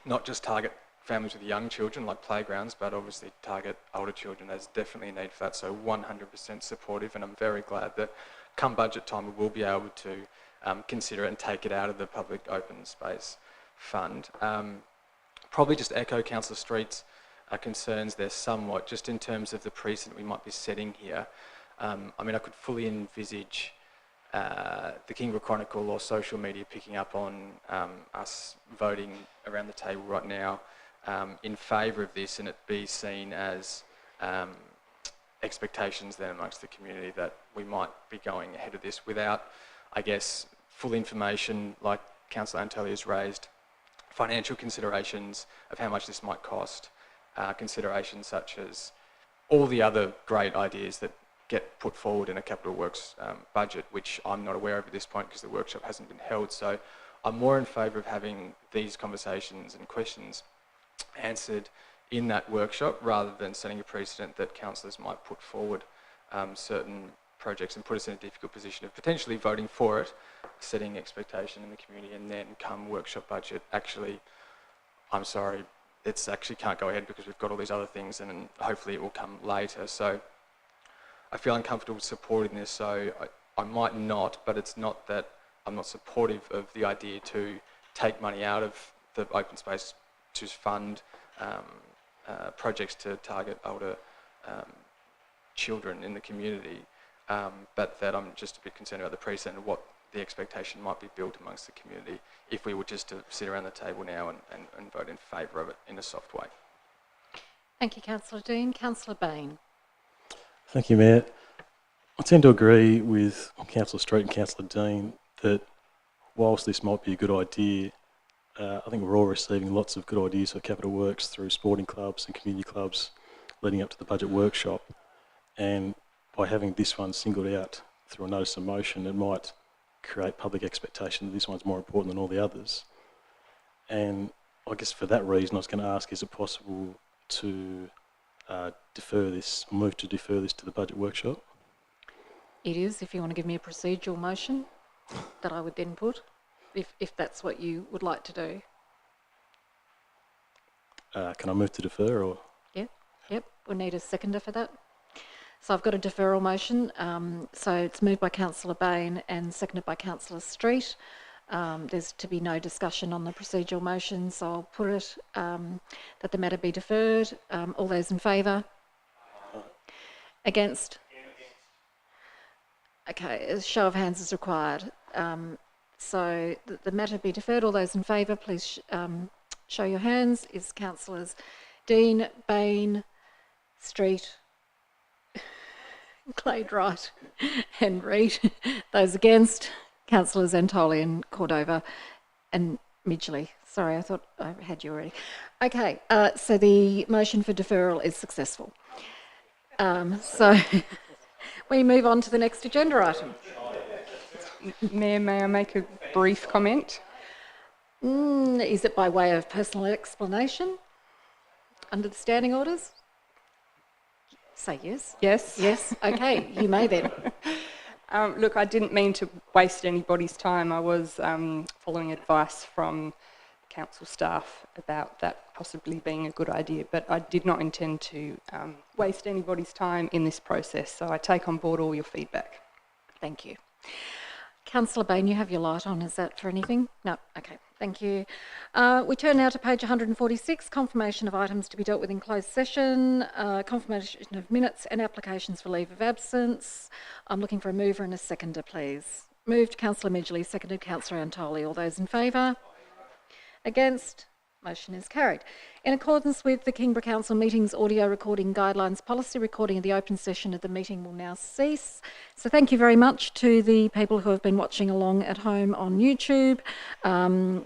not just target families with young children like playgrounds, but obviously target older children. There's definitely a need for that, so 100% supportive, and I'm very glad that come budget time we will be able to consider it and take it out of the public open space fund. Probably just echo Councillor Street's concerns there somewhat, just in terms of the precedent we might be setting here. I could fully envisage the Kingborough Chronicle or social media picking up on us voting around the table right now in favour of this and it be seen as expectations then amongst the community that we might be going ahead of this without, I guess, full information like Councillor Antoli has raised, financial considerations of how much this might cost, considerations such as all the other great ideas that get put forward in a capital works budget, which I'm not aware of at this point because the workshop hasn't been held. So I'm more in favour of having these conversations and questions answered in that workshop rather than setting a precedent that councillors might put forward certain projects and put us in a difficult position of potentially voting for it, setting expectation in the community, and then come workshop budget, actually, I'm sorry, it's actually can't go ahead because we've got all these other things and hopefully it will come later. So I feel uncomfortable supporting this, so I might not, but it's not that I'm not supportive of the idea to take money out of the open space to fund projects to target older children in the community, but that I'm just a bit concerned about the precedent of what the expectation might be built amongst the community if we were just to sit around the table now and vote in favour of it in a soft way. Thank you, Councillor Dean. Councillor Bain. Thank you, Mayor. I tend to agree with Councillor Street and Councillor Dean that whilst this might be a good idea, I think we're all receiving lots of good ideas for capital works through sporting clubs and community clubs leading up to the budget workshop. And by having this one singled out through a notice of motion, it might create public expectation that this one's more important than all the others. And I guess for that reason, I was going to ask, is it possible to defer this, move to defer this to the budget workshop? It is, if you want to give me a procedural motion that I would then put, if that's what you would like to do. Can I move to defer or? Yep, we'll need a seconder for that. So I've got a deferral motion. So it's moved by Councillor Bain and seconded by Councillor Street. There's to be no discussion on the procedural motion, so I'll put it that the matter be deferred. All those in favour? Against? Okay, a show of hands is required. So the matter be deferred. All those in favour, please show your hands. Is Councillors Dean, Bain, Street, Glade Wright and Reid. Those against, Councillors Antoli and Cordova and Midgley. Sorry, I thought I had you already. Okay, so the motion for deferral is successful. So we move on to the next agenda item. Mayor, may I make a brief comment? Is it by way of personal explanation under the standing orders? Say yes. Yes. Yes. Okay, you may then. Look, I didn't mean to waste anybody's time. I was following advice from council staff about that possibly being a good idea, but I did not intend to waste anybody's time in this process, so I take on board all your feedback. Thank you. Councillor Bain, you have your light on. Is that for anything? No. Okay. Thank you. We turn now to page 146, confirmation of items to be dealt with in closed session, confirmation of minutes and applications for leave of absence. I'm looking for a mover and a seconder, please. Moved, Councillor Midgley, seconded Councillor Antoli. All those in favour? Against? Motion is carried. In accordance with the Kingborough Council Meetings Audio Recording Guidelines Policy, recording of the open session of the meeting will now cease. So thank you very much to the people who have been watching along at home on YouTube.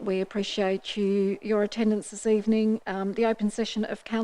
We appreciate your attendance this evening. The open session of Council